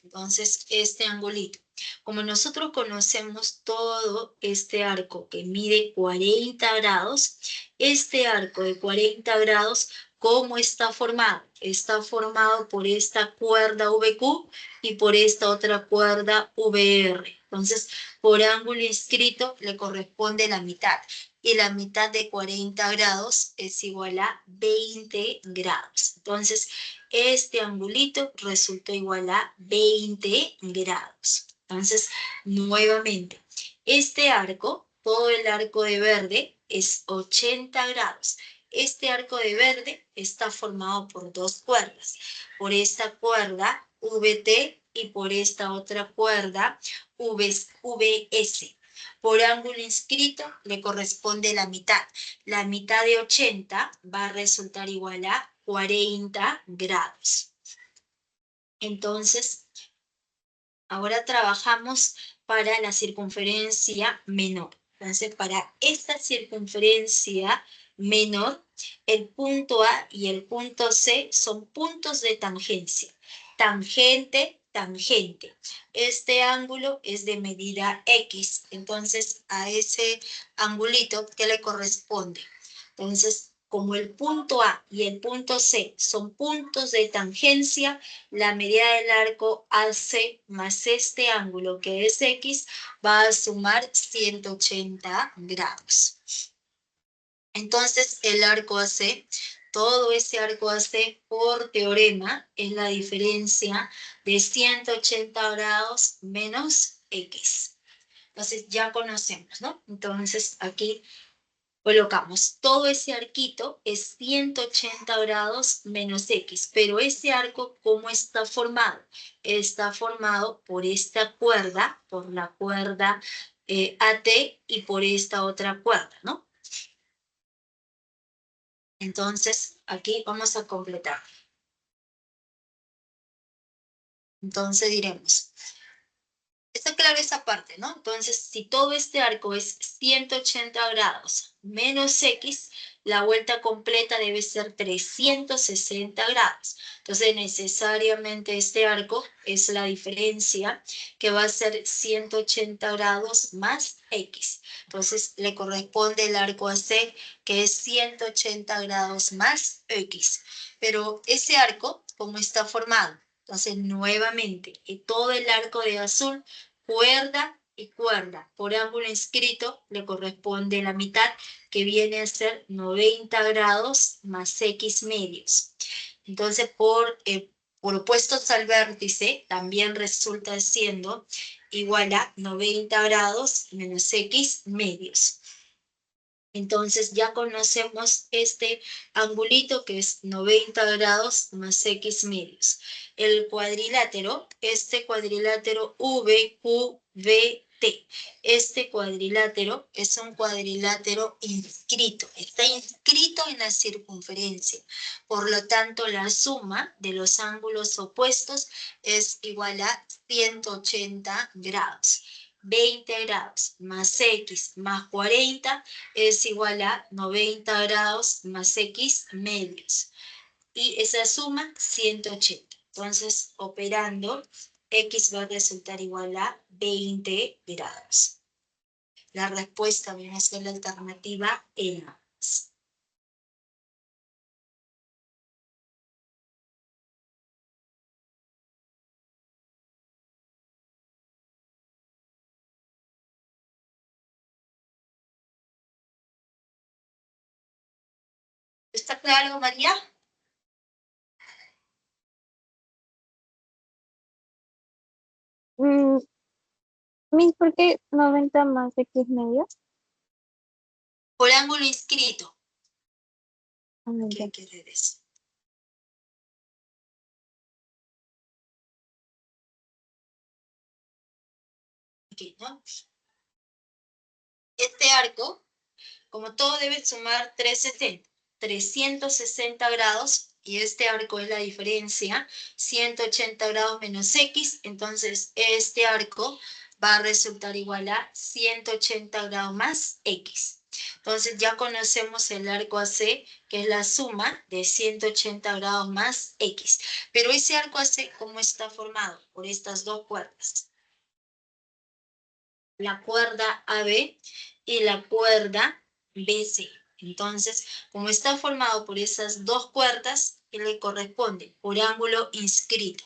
Entonces, este angulito. Como nosotros conocemos todo este arco que mide 40 grados, este arco de 40 grados, ¿cómo está formado? Está formado por esta cuerda VQ y por esta otra cuerda VR. Entonces, por ángulo inscrito le corresponde la mitad. Y la mitad de 40 grados es igual a 20 grados. Entonces, este angulito resultó igual a 20 grados. Entonces, nuevamente, este arco, todo el arco de verde es 80 grados. Este arco de verde está formado por dos cuerdas. Por esta cuerda VT y por esta otra cuerda VS. Por ángulo inscrito le corresponde la mitad. La mitad de 80 va a resultar igual a 40 grados. Entonces, ahora trabajamos para la circunferencia menor. Entonces, para esta circunferencia menor, el punto A y el punto C son puntos de tangencia. Tangente, tangente. Este ángulo es de medida X. Entonces, a ese angulito, ¿qué le corresponde? Entonces, como el punto A y el punto C son puntos de tangencia, la medida del arco AC más este ángulo que es X va a sumar 180 grados. Entonces, el arco AC, todo ese arco AC por teorema es la diferencia de 180 grados menos X. Entonces, ya conocemos, ¿no? Entonces, aquí colocamos todo ese arquito es 180 grados menos X, pero ese arco, ¿cómo está formado? Está formado por esta cuerda, por la cuerda AT y por esta otra cuerda, ¿no? Entonces, aquí vamos a completar. Entonces diremos, está claro esa parte, ¿no? Entonces, si todo este arco es 180 grados menos X, la vuelta completa debe ser 360 grados. Entonces, necesariamente este arco es la diferencia que va a ser 180 grados más X. Entonces, le corresponde el arco AC, que es 180 grados más X. Pero ese arco, ¿cómo está formado? Entonces, nuevamente, todo el arco de azul, cuerda y cuerda. Por ángulo inscrito le corresponde la mitad, que viene a ser 90 grados más X medios. Entonces, por opuestos al vértice, también resulta siendo igual a 90 grados menos X medios. Entonces ya conocemos este angulito que es 90 grados más X medios. El cuadrilátero, este cuadrilátero VQVT, este cuadrilátero es un cuadrilátero inscrito, está inscrito en la circunferencia. Por lo tanto, la suma de los ángulos opuestos es igual a 180 grados. 20 grados más X más 40 es igual a 90 grados más X medios. Y esa suma, 180. Entonces, operando, X va a resultar igual a 20 grados. La respuesta viene a ser la alternativa E. ¿Está claro, María?
Miss, ¿por qué 90 más X medios?
Por ángulo inscrito. ¿Qué
Ya.
quiere decir? Aquí, ¿no? Este arco, como todo debe sumar 360 grados, y este arco es la diferencia, 180 grados menos X, entonces este arco va a resultar igual a 180 grados más X. Entonces ya conocemos el arco AC, que es la suma de 180 grados más X. Pero ese arco AC, ¿cómo está formado? Por estas dos cuerdas. la cuerda AB y la cuerda BC. Entonces, como está formado por esas dos cuerdas, ¿qué le corresponde? Por ángulo inscrito.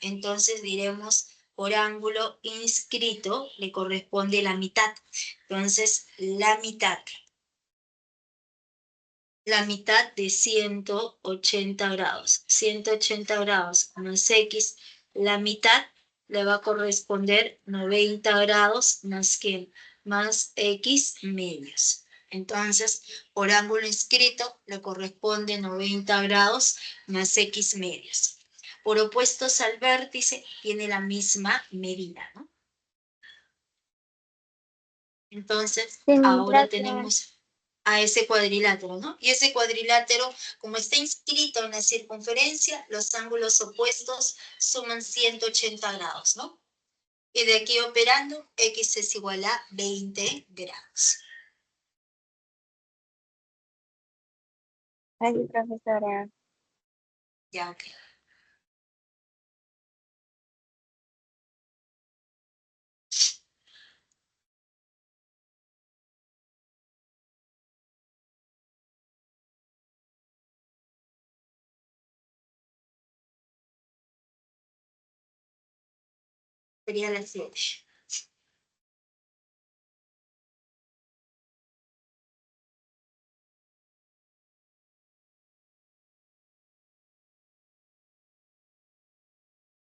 Entonces diremos, por ángulo inscrito le corresponde la mitad. Entonces, la mitad de 180 grados. 180 grados más X, la mitad le va a corresponder 90 grados más que más X medios. Entonces, por ángulo inscrito le corresponde 90 grados más X medios. Por opuestos al vértice tiene la misma medida, ¿no? Entonces,
Sí,
ahora
gracias.
tenemos a ese cuadrilátero, ¿no? Y ese cuadrilátero, como está inscrito en la circunferencia, los ángulos opuestos suman 180 grados, ¿no? Y de aquí operando, X es igual a 20 grados.
Ay, profesora.
Ya, ok. Sería la 7.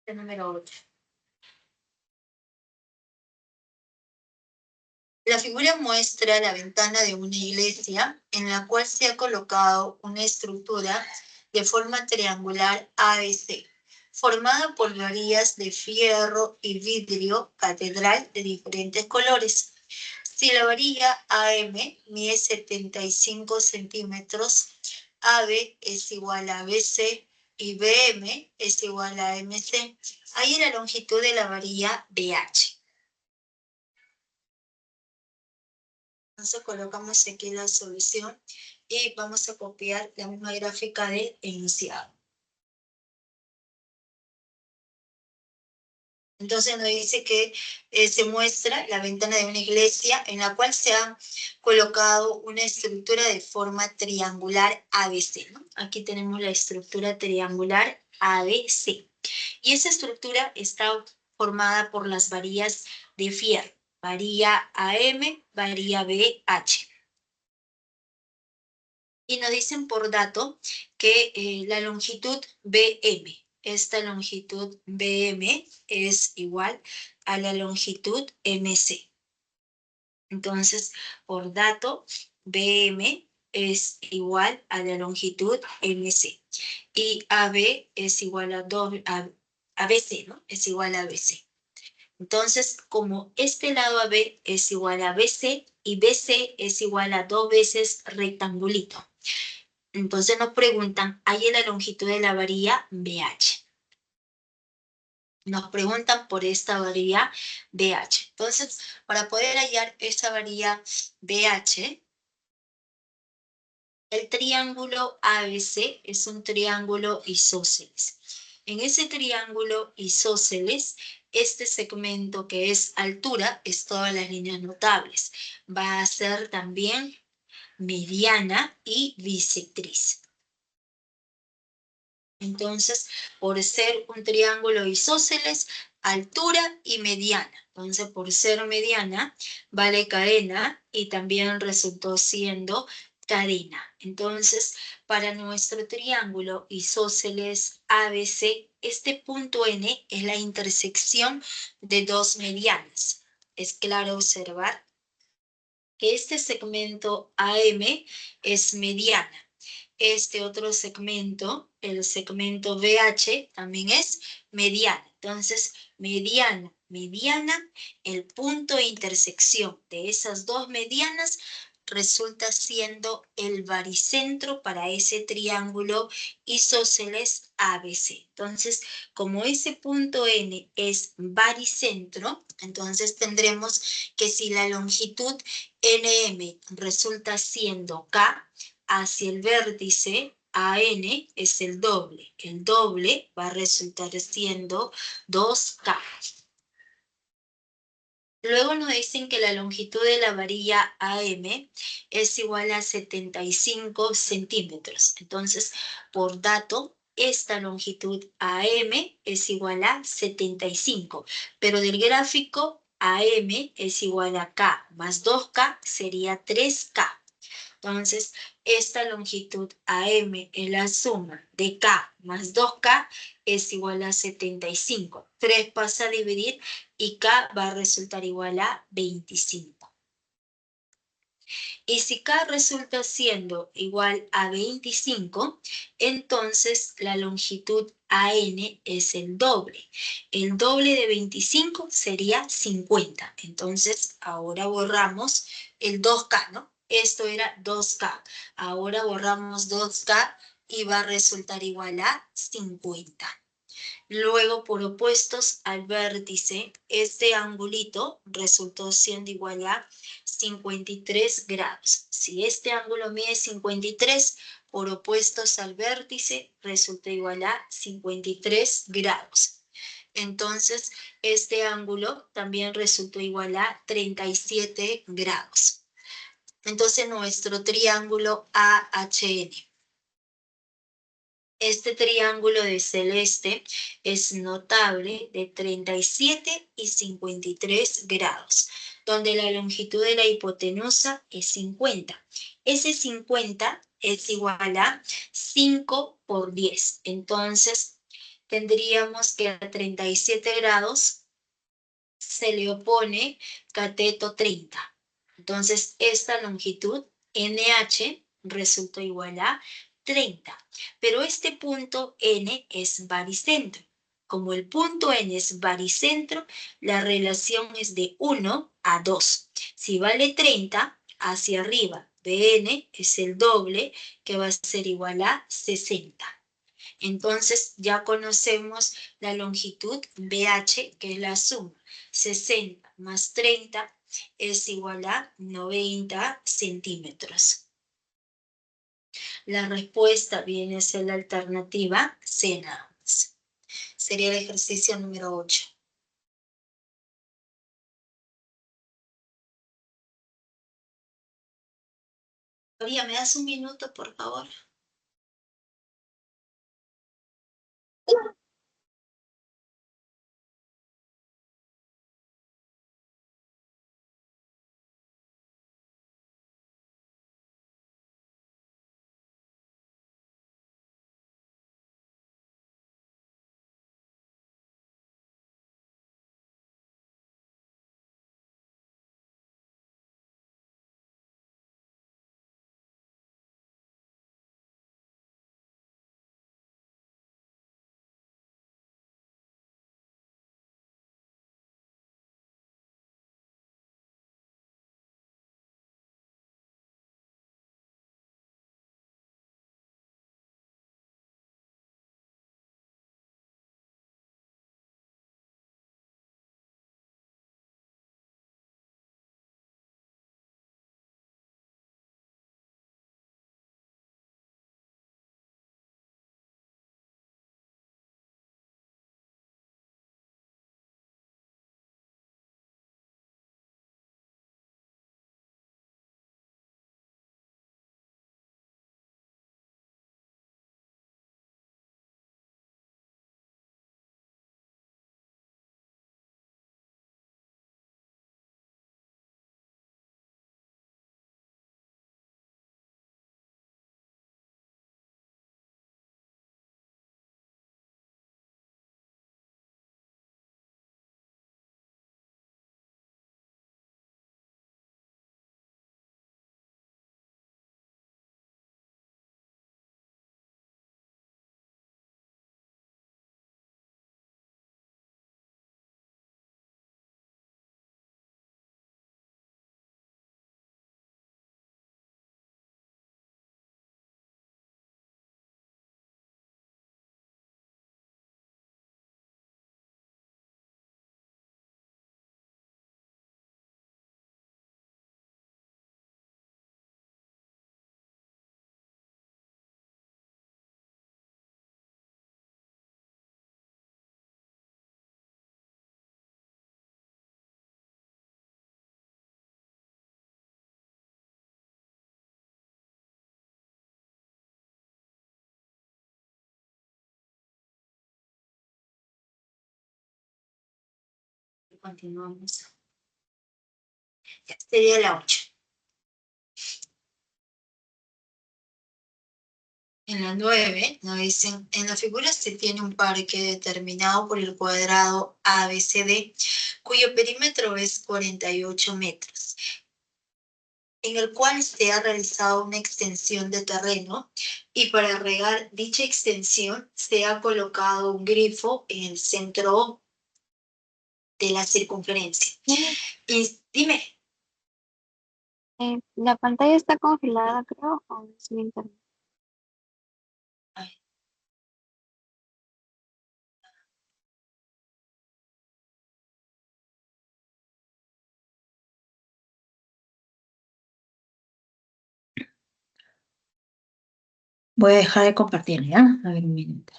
El número 8. La figura muestra la ventana de una iglesia en la cual se ha colocado una estructura de forma triangular ABC, formada por varillas de fierro y vidrio catedral de diferentes colores. Si la varilla AM mide 75 centímetros, AB es igual a BC y BM es igual a MC, ahí la longitud de la varilla BH. Entonces colocamos aquí la solución y vamos a copiar la misma gráfica del enunciado. Entonces nos dice que se muestra la ventana de una iglesia en la cual se ha colocado una estructura de forma triangular ABC, ¿no? Aquí tenemos la estructura triangular ABC. Y esa estructura está formada por las varillas de fierro, varilla AM, varilla BH. Y nos dicen por dato que la longitud BM, esta longitud BM es igual a la longitud MC. Entonces, por dato, BM es igual a la longitud MC. Y AB es igual a ABC, ¿no? Es igual a BC. Entonces, como este lado AB es igual a BC y BC es igual a 2 veces rectangulito. Entonces nos preguntan, ¿hay la longitud de la varilla BH? Nos preguntan por esta varilla BH. Entonces, para poder hallar esta varilla BH, el triángulo ABC es un triángulo isósceles. En ese triángulo isósceles, este segmento que es altura, es todas las líneas notables. Va a ser también mediana y bisectriz. Entonces, por ser un triángulo isósceles, altura y mediana. Entonces, por ser mediana, vale cadena y también resultó siendo cadena. Entonces, para nuestro triángulo isósceles ABC, este punto N es la intersección de dos medianas. Es claro observar que este segmento AM es mediana. Este otro segmento, el segmento BH, también es mediana. Entonces, mediana, el punto de intersección de esas dos medianas resulta siendo el baricentro para ese triángulo isósceles ABC. Entonces, como ese punto N es baricentro, entonces tendremos que si la longitud NM resulta siendo K, hacia el vértice AN es el doble va a resultar siendo 2K. Luego nos dicen que la longitud de la varilla AM es igual a 75 centímetros. Entonces, por dato, esta longitud AM es igual a 75, pero del gráfico AM es igual a K más 2K sería 3K. Entonces, esta longitud AM en la suma de K más 2K es igual a 75. 3 pasa a dividir y K va a resultar igual a 25. Y si K resulta siendo igual a 25, entonces la longitud AN es el doble. El doble de 25 sería 50. Entonces ahora borramos el 2K, ¿no? Esto era 2K. Ahora borramos 2K y va a resultar igual a 50. Luego, por opuestos al vértice, este angulito resultó siendo igual a 53 grados. Si este ángulo mide 53, por opuestos al vértice, resulta igual a 53 grados. Entonces, este ángulo también resultó igual a 37 grados. Entonces, nuestro triángulo AHN. Este triángulo de celeste es notable de 37 y 53 grados, donde la longitud de la hipotenusa es 50. Ese 50 es igual a 5 por 10. Entonces, tendríamos que a 37 grados se le opone cateto 30. Entonces, esta longitud NH resulta igual a 30. Pero este punto N es baricentro. Como el punto N es baricentro, la relación es de 1 a 2. Si vale 30, hacia arriba, BN es el doble, que va a ser igual a 60. Entonces ya conocemos la longitud BH, que es la suma. 60 más 30 es igual a 90 centímetros. La respuesta viene a ser la alternativa C nada más. Sería el ejercicio número 8. María, ¿me das un minuto, por favor? continuamos. Sería la 8. En la 9 nos dicen, en la figura se tiene un parque determinado por el cuadrado ABCD, cuyo perímetro es 48 metros, en el cual se ha realizado una extensión de terreno y para regar dicha extensión se ha colocado un grifo en el centro de la circunferencia. Y dime.
La pantalla está congelada, creo, o es mi internet.
Voy a dejar de compartir, ¿ya? A ver un minuto.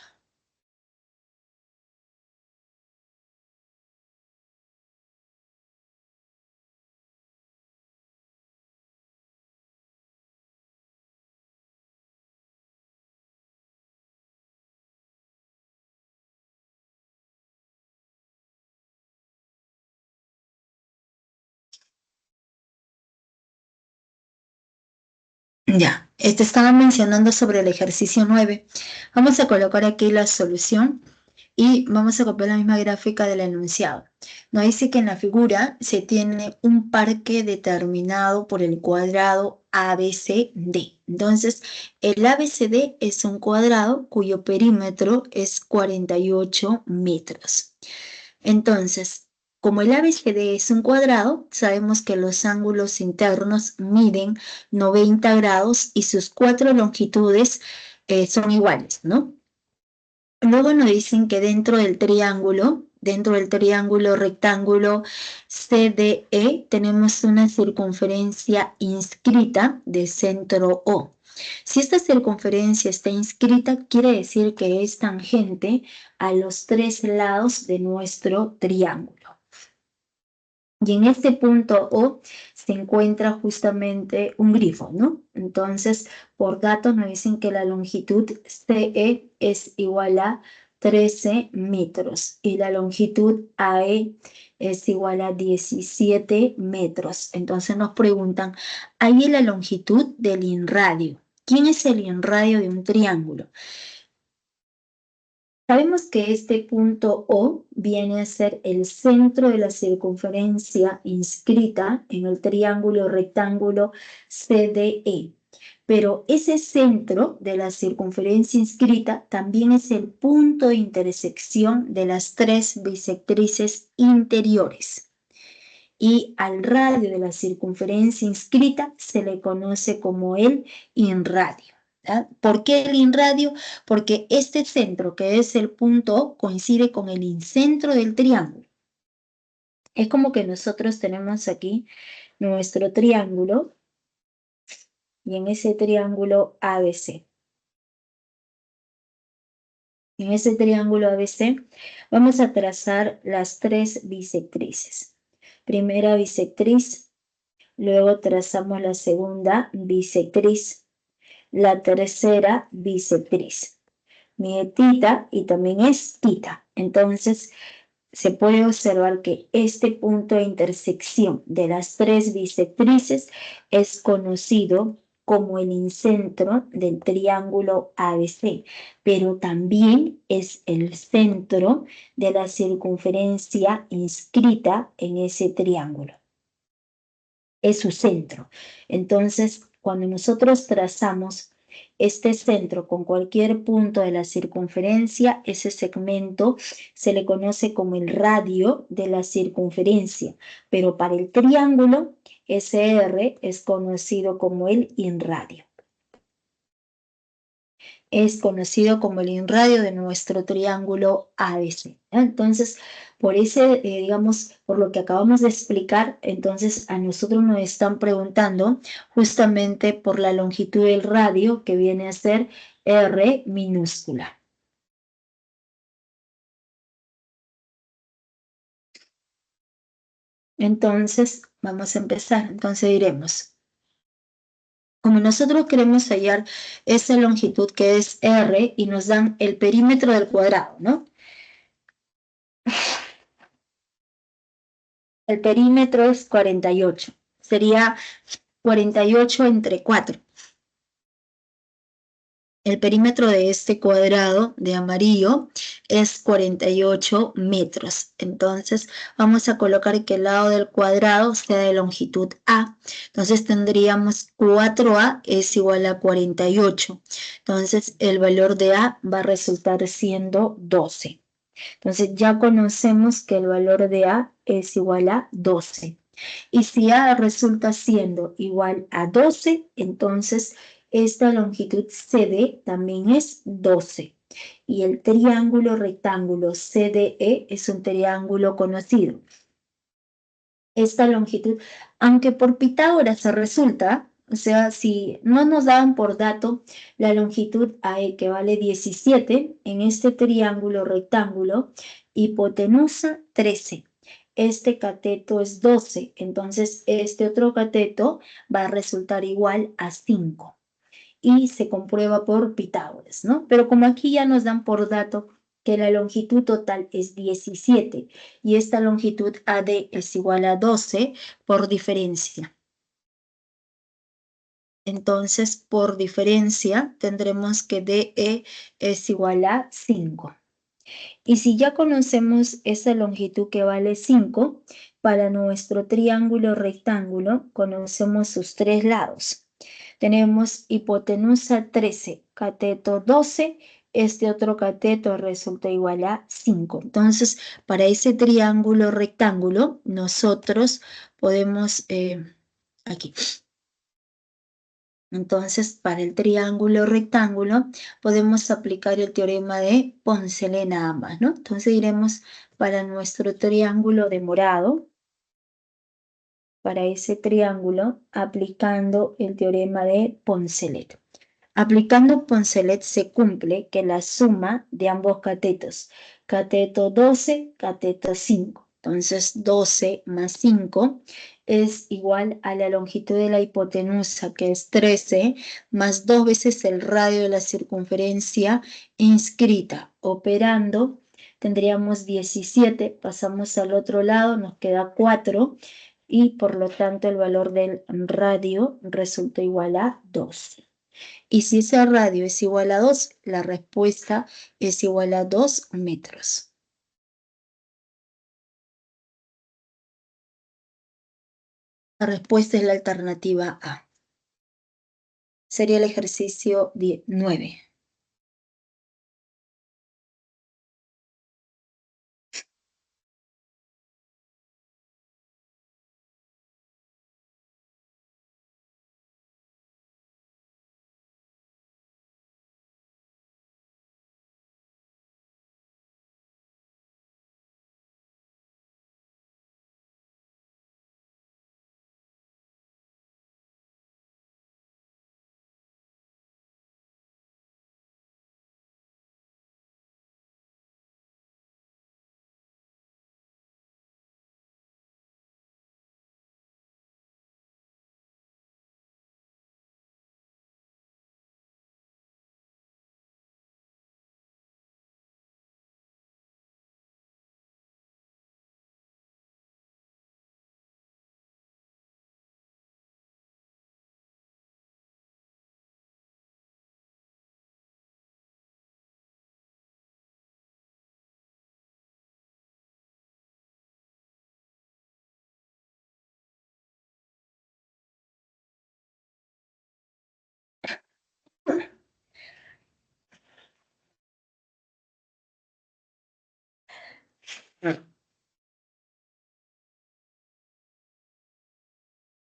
Ya, estaba mencionando sobre el ejercicio 9. Vamos a colocar aquí la solución y vamos a copiar la misma gráfica del enunciado. Nos dice que en la figura se tiene un parque determinado por el cuadrado ABCD. Entonces, el ABCD es un cuadrado cuyo perímetro es 48 metros. Entonces, como el ABCD es un cuadrado, sabemos que los ángulos internos miden 90 grados y sus 4 longitudes son iguales, ¿no? Luego nos dicen que dentro del triángulo rectángulo CDE, tenemos una circunferencia inscrita de centro O. Si esta circunferencia está inscrita, quiere decir que es tangente a los 3 lados de nuestro triángulo. Y en este punto O se encuentra justamente un grifo, ¿no? Entonces, por datos nos dicen que la longitud CE es igual a 13 metros y la longitud AE es igual a 17 metros. Entonces nos preguntan, ¿hay la longitud del inradio? ¿Quién es el inradio de un triángulo? Sabemos que este punto O viene a ser el centro de la circunferencia inscrita en el triángulo rectángulo CDE, pero ese centro de la circunferencia inscrita también es el punto de intersección de las 3 bisectrices interiores. Y al radio de la circunferencia inscrita se le conoce como el inradio. ¿Por qué el inradio? Porque este centro, que es el punto O, coincide con el incentro del triángulo. Es como que nosotros tenemos aquí nuestro triángulo y en ese triángulo ABC. En ese triángulo ABC vamos a trazar las 3 bisectrices. Primera bisectriz, luego trazamos la segunda bisectriz, la tercera bisectriz. Mide tita y también es tita. Entonces, se puede observar que este punto de intersección de las 3 bisectrices es conocido como el incentro del triángulo ABC, pero también es el centro de la circunferencia inscrita en ese triángulo. Es su centro. Entonces, cuando nosotros trazamos este centro con cualquier punto de la circunferencia, ese segmento se le conoce como el radio de la circunferencia, pero para el triángulo, ese R es conocido como el inradio. Es conocido como el inradio de nuestro triángulo ABC. Entonces, por ese, digamos, por lo que acabamos de explicar, entonces a nosotros nos están preguntando justamente por la longitud del radio, que viene a ser R minúscula. Entonces, vamos a empezar. Entonces diremos, como nosotros queremos hallar esa longitud que es R y nos dan el perímetro del cuadrado, ¿no? El perímetro es 48. Sería 48 entre 4. El perímetro de este cuadrado de amarillo es 48 metros. Entonces, vamos a colocar que el lado del cuadrado sea de longitud A. Entonces, tendríamos 4A es igual a 48. Entonces, el valor de A va a resultar siendo 12. Entonces, ya conocemos que el valor de A es igual a 12. Y si A resulta siendo igual a 12, entonces esta longitud CD también es 12. Y el triángulo rectángulo CDE es un triángulo conocido. Esta longitud, aunque por Pitágoras se resulta, o sea, si no nos daban por dato la longitud AE que vale 17, en este triángulo rectángulo, hipotenusa 13. Este cateto es 12, entonces este otro cateto va a resultar igual a 5 y se comprueba por Pitágoras, ¿no? Pero como aquí ya nos dan por dato que la longitud total es 17 y esta longitud AD es igual a 12 por diferencia. Entonces, por diferencia, tendremos que DE es igual a 5. Y si ya conocemos esa longitud que vale 5, para nuestro triángulo rectángulo conocemos sus tres lados. Tenemos hipotenusa 13, cateto 12, este otro cateto resulta igual a 5. Entonces, para ese triángulo rectángulo, nosotros podemos, aquí. Entonces, para el triángulo rectángulo, podemos aplicar el teorema de Poncelet nada más, ¿no? Entonces, iremos para nuestro triángulo de morado, para ese triángulo, aplicando el teorema de Poncelet. Aplicando Poncelet se cumple que la suma de ambos catetos, cateto 12, cateto 5. Entonces 12 más 5 es igual a la longitud de la hipotenusa, que es 13, más 2 veces el radio de la circunferencia inscrita. Operando, tendríamos 17, pasamos al otro lado, nos queda 4, y por lo tanto el valor del radio resulta igual a 12. Y si ese radio es igual a 2, la respuesta es igual a 2 metros. La respuesta es la alternativa A. Sería el ejercicio 9.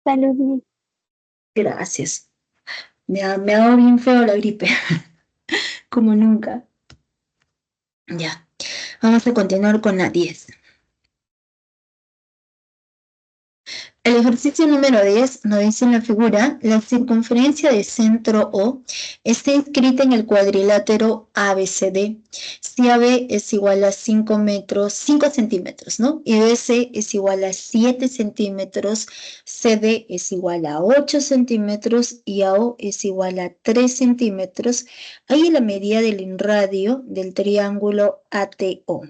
Salud.
Gracias. Me ha dado bien feo la gripe, como nunca. Ya, vamos a continuar con la 10. El ejercicio número 10 nos dice en la figura, la circunferencia de centro O está inscrita en el cuadrilátero ABCD. Si AB es igual a 5 centímetros, ¿no? Y BC es igual a 7 centímetros, CD es igual a 8 centímetros y AO es igual a 3 centímetros. Ahí la medida del radio del triángulo ATO.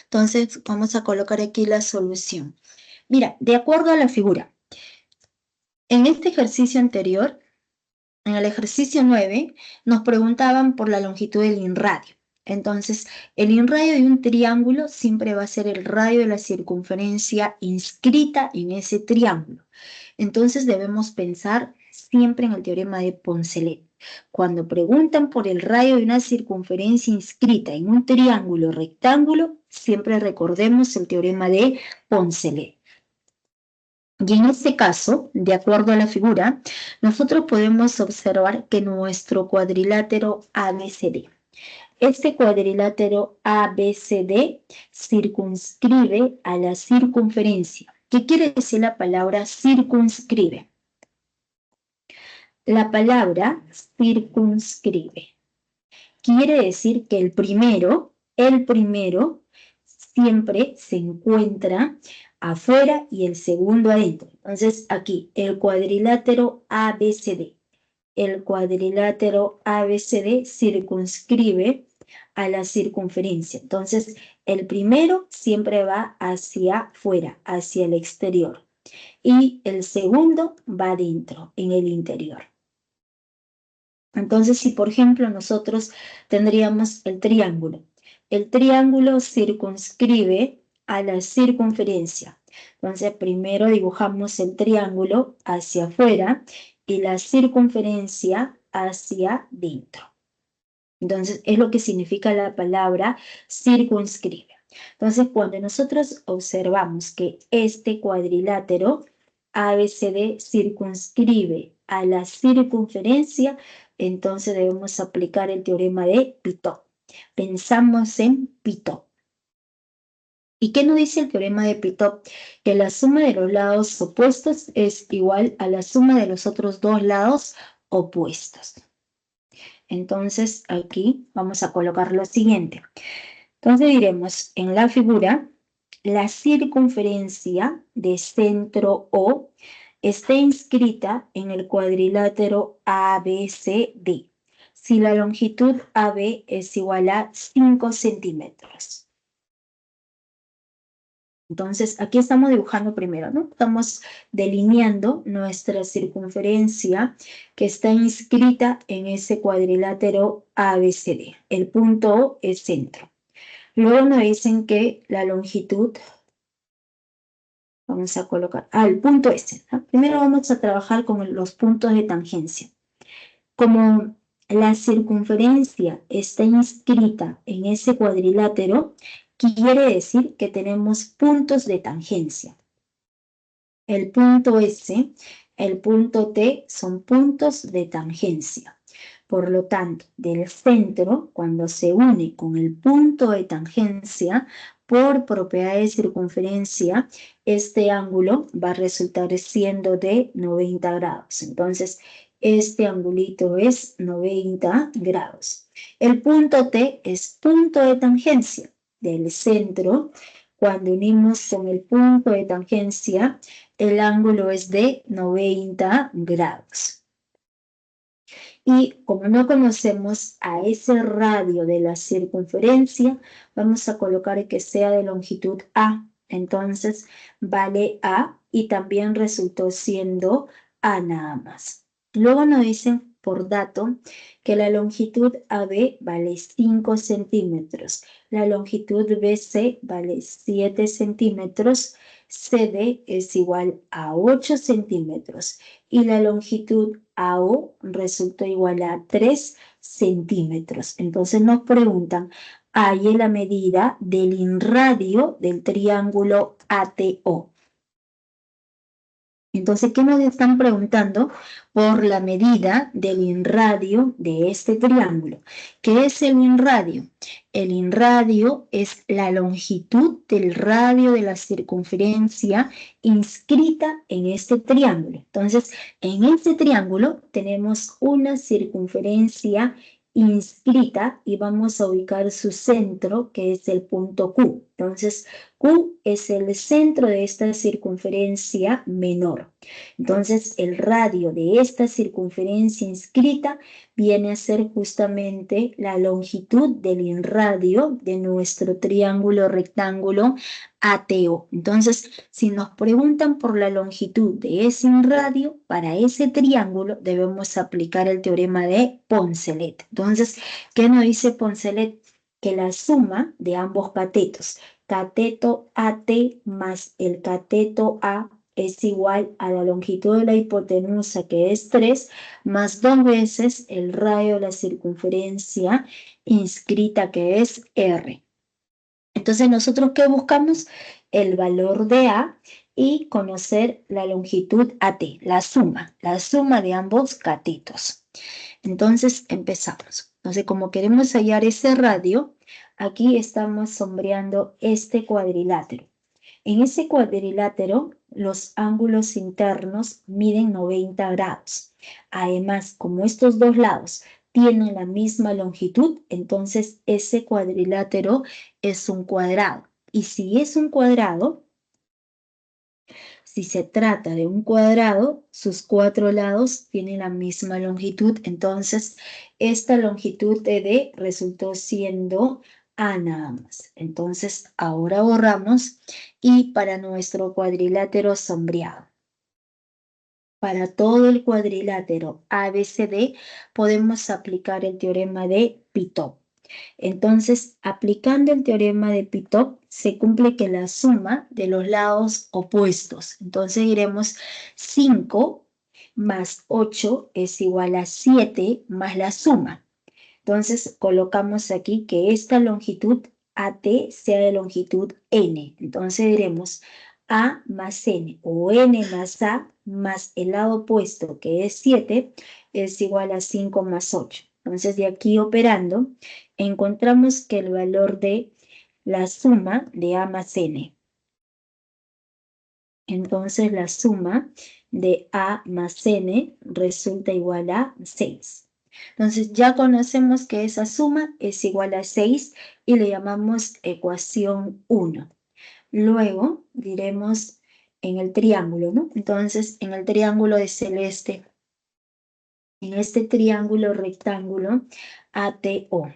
Entonces, vamos a colocar aquí la solución. Mira, de acuerdo a la figura, en este ejercicio anterior, en el ejercicio 9, nos preguntaban por la longitud del inradio. Entonces, el inradio de un triángulo siempre va a ser el radio de la circunferencia inscrita en ese triángulo. Entonces, debemos pensar siempre en el teorema de Poncelet. Cuando preguntan por el radio de una circunferencia inscrita en un triángulo rectángulo, siempre recordemos el teorema de Poncelet. Y en este caso, de acuerdo a la figura, nosotros podemos observar que nuestro cuadrilátero ABCD, este cuadrilátero ABCD circunscribe a la circunferencia. ¿Qué quiere decir la palabra circunscribe? La palabra circunscribe quiere decir que el primero siempre se encuentra afuera y el segundo adentro. Entonces, aquí, el cuadrilátero ABCD. El cuadrilátero ABCD circunscribe a la circunferencia. Entonces, el primero siempre va hacia afuera, hacia el exterior. Y el segundo va adentro, en el interior. Entonces, si por ejemplo nosotros tendríamos el triángulo circunscribe a la circunferencia. Entonces, primero dibujamos el triángulo hacia afuera y la circunferencia hacia dentro. Entonces, es lo que significa la palabra circunscribe. Entonces, cuando nosotros observamos que este cuadrilátero ABCD circunscribe a la circunferencia, entonces debemos aplicar el teorema de Pitot. Pensamos en Pitot. ¿Y qué nos dice el teorema de Pitot? Que la suma de los lados opuestos es igual a la suma de los otros dos lados opuestos. Entonces, aquí vamos a colocar lo siguiente. Entonces diremos, en la figura, la circunferencia de centro O está inscrita en el cuadrilátero ABCD, si la longitud AB es igual a 5 centímetros. Entonces, aquí estamos dibujando primero, ¿no? Estamos delineando nuestra circunferencia que está inscrita en ese cuadrilátero ABCD. El punto O es centro. Luego nos dicen que la longitud, vamos a colocar, el punto S, ¿no? Primero vamos a trabajar con los puntos de tangencia. Como la circunferencia está inscrita en ese cuadrilátero, quiere decir que tenemos puntos de tangencia. El punto S, el punto T son puntos de tangencia. Por lo tanto, del centro, cuando se une con el punto de tangencia, por propiedad de circunferencia, este ángulo va a resultar siendo de 90 grados. Entonces, este angulito es 90 grados. El punto T es punto de tangencia del centro. Cuando unimos con el punto de tangencia, el ángulo es de 90 grados. Y como no conocemos a ese radio de la circunferencia, vamos a colocar que sea de longitud A. Entonces, vale A y también resultó siendo A nada más. Luego nos dicen por dato que la longitud AB vale 5 centímetros, la longitud BC vale 7 centímetros, CD es igual a 8 centímetros y la longitud AO resultó igual a 3 centímetros. Entonces nos preguntan, hay la medida del inradio del triángulo ATO. Entonces, ¿qué nos están preguntando? Por la medida del inradio de este triángulo. ¿Qué es el inradio? El inradio es la longitud del radio de la circunferencia inscrita en este triángulo. Entonces, en este triángulo tenemos una circunferencia inscrita y vamos a ubicar su centro, que es el punto Q. Entonces, Q es el centro de esta circunferencia menor. Entonces, el radio de esta circunferencia inscrita viene a ser justamente la longitud del irradio de nuestro triángulo rectángulo ATO. Entonces, si nos preguntan por la longitud de ese irradio, para ese triángulo debemos aplicar el teorema de Poncelet. Entonces, ¿qué nos dice Poncelet? Que la suma de ambos catetos, cateto AT más el cateto A, es igual a la longitud de la hipotenusa, que es 3, más 2 veces el radio de la circunferencia inscrita, que es R. Entonces, ¿nosotros qué buscamos? El valor de A y conocer la longitud AT, la suma de ambos catetos. Entonces, empezamos. Entonces, como queremos hallar ese radio, aquí estamos sombreando este cuadrilátero. En ese cuadrilátero, los ángulos internos miden 90 grados. Además, como estos dos lados tienen la misma longitud, entonces ese cuadrilátero es un cuadrado. Y si es un cuadrado, si se trata de un cuadrado, sus cuatro lados tienen la misma longitud, entonces esta longitud de D resultó siendo A nada más. Entonces ahora borramos y para nuestro cuadrilátero sombreado. Para todo el cuadrilátero ABCD podemos aplicar el teorema de Pitón. Entonces, aplicando el teorema de Pitón, se cumple que la suma de los lados opuestos. Entonces diremos 5 más 8 es igual a 7 más la suma. Entonces, colocamos aquí que esta longitud AT sea de longitud N. Entonces diremos A más N o N más A más el lado opuesto, que es 7, es igual a 5 más 8. Entonces, de aquí operando, encontramos que el valor de la suma de A más N. Entonces, la suma de A más N resulta igual a 6. Entonces, ya conocemos que esa suma es igual a 6 y le llamamos ecuación 1. Luego diremos en el triángulo, ¿no? Entonces, en el triángulo de celeste, en este triángulo rectángulo ATO.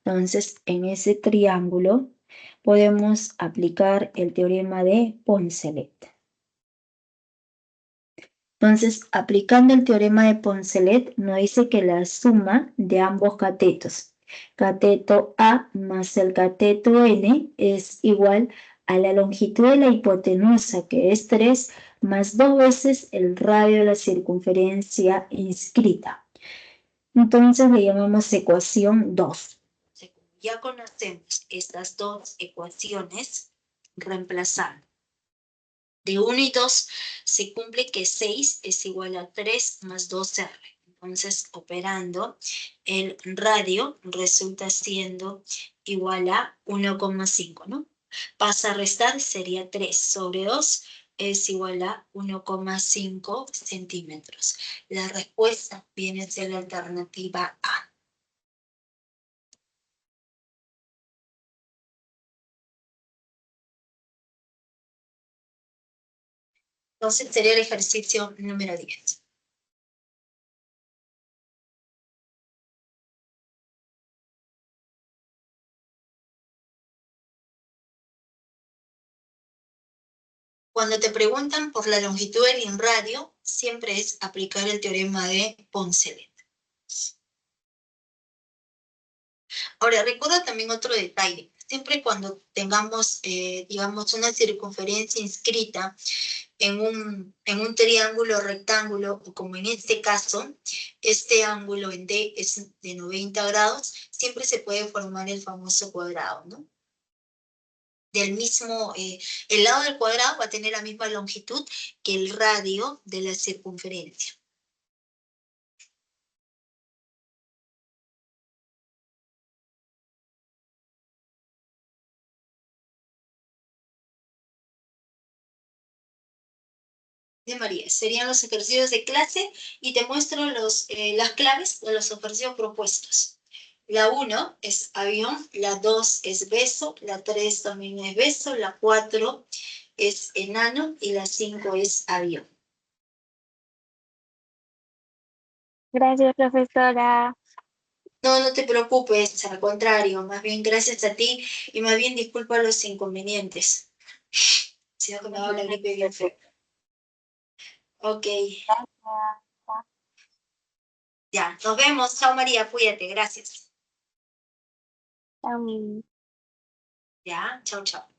Entonces, en ese triángulo podemos aplicar el teorema de Poncelet. Entonces, aplicando el teorema de Poncelet, nos dice que la suma de ambos catetos, cateto A más el cateto N, es igual a la longitud de la hipotenusa, que es 3, más 2 veces el radio de la circunferencia inscrita. Entonces, le llamamos ecuación 2. Ya conocemos estas dos ecuaciones, reemplazando. De 1 y 2 se cumple que 6 es igual a 3 más 2R. Entonces, operando, el radio resulta siendo igual a 1,5, ¿no? Pasa a restar, sería 3 sobre 2 es igual a 1,5 centímetros. La respuesta viene a ser la alternativa A. Entonces sería el ejercicio número 10. Cuando te preguntan por la longitud del radio, siempre es aplicar el teorema de Poncelet. Ahora, recuerda también otro detalle. Siempre cuando tengamos, digamos, una circunferencia inscrita en un triángulo rectángulo, o como en este caso, este ángulo en D es de 90 grados, siempre se puede formar el famoso cuadrado, ¿no? Del mismo, el lado del cuadrado va a tener la misma longitud que el radio de la circunferencia. De María, serían los ejercicios de clase y te muestro las claves de los ejercicios propuestos. La 1 es avión, la 2 es beso, la 3 también es beso, la 4 es enano y la 5 es avión.
Gracias, profesora.
No, no te preocupes, al contrario, más bien gracias a ti y más bien disculpa los inconvenientes. Si no, que me va la gripe bien feo. Ok, ya, nos vemos. Chao María, cuídate, gracias.
Chao.
Ya, chao, chao.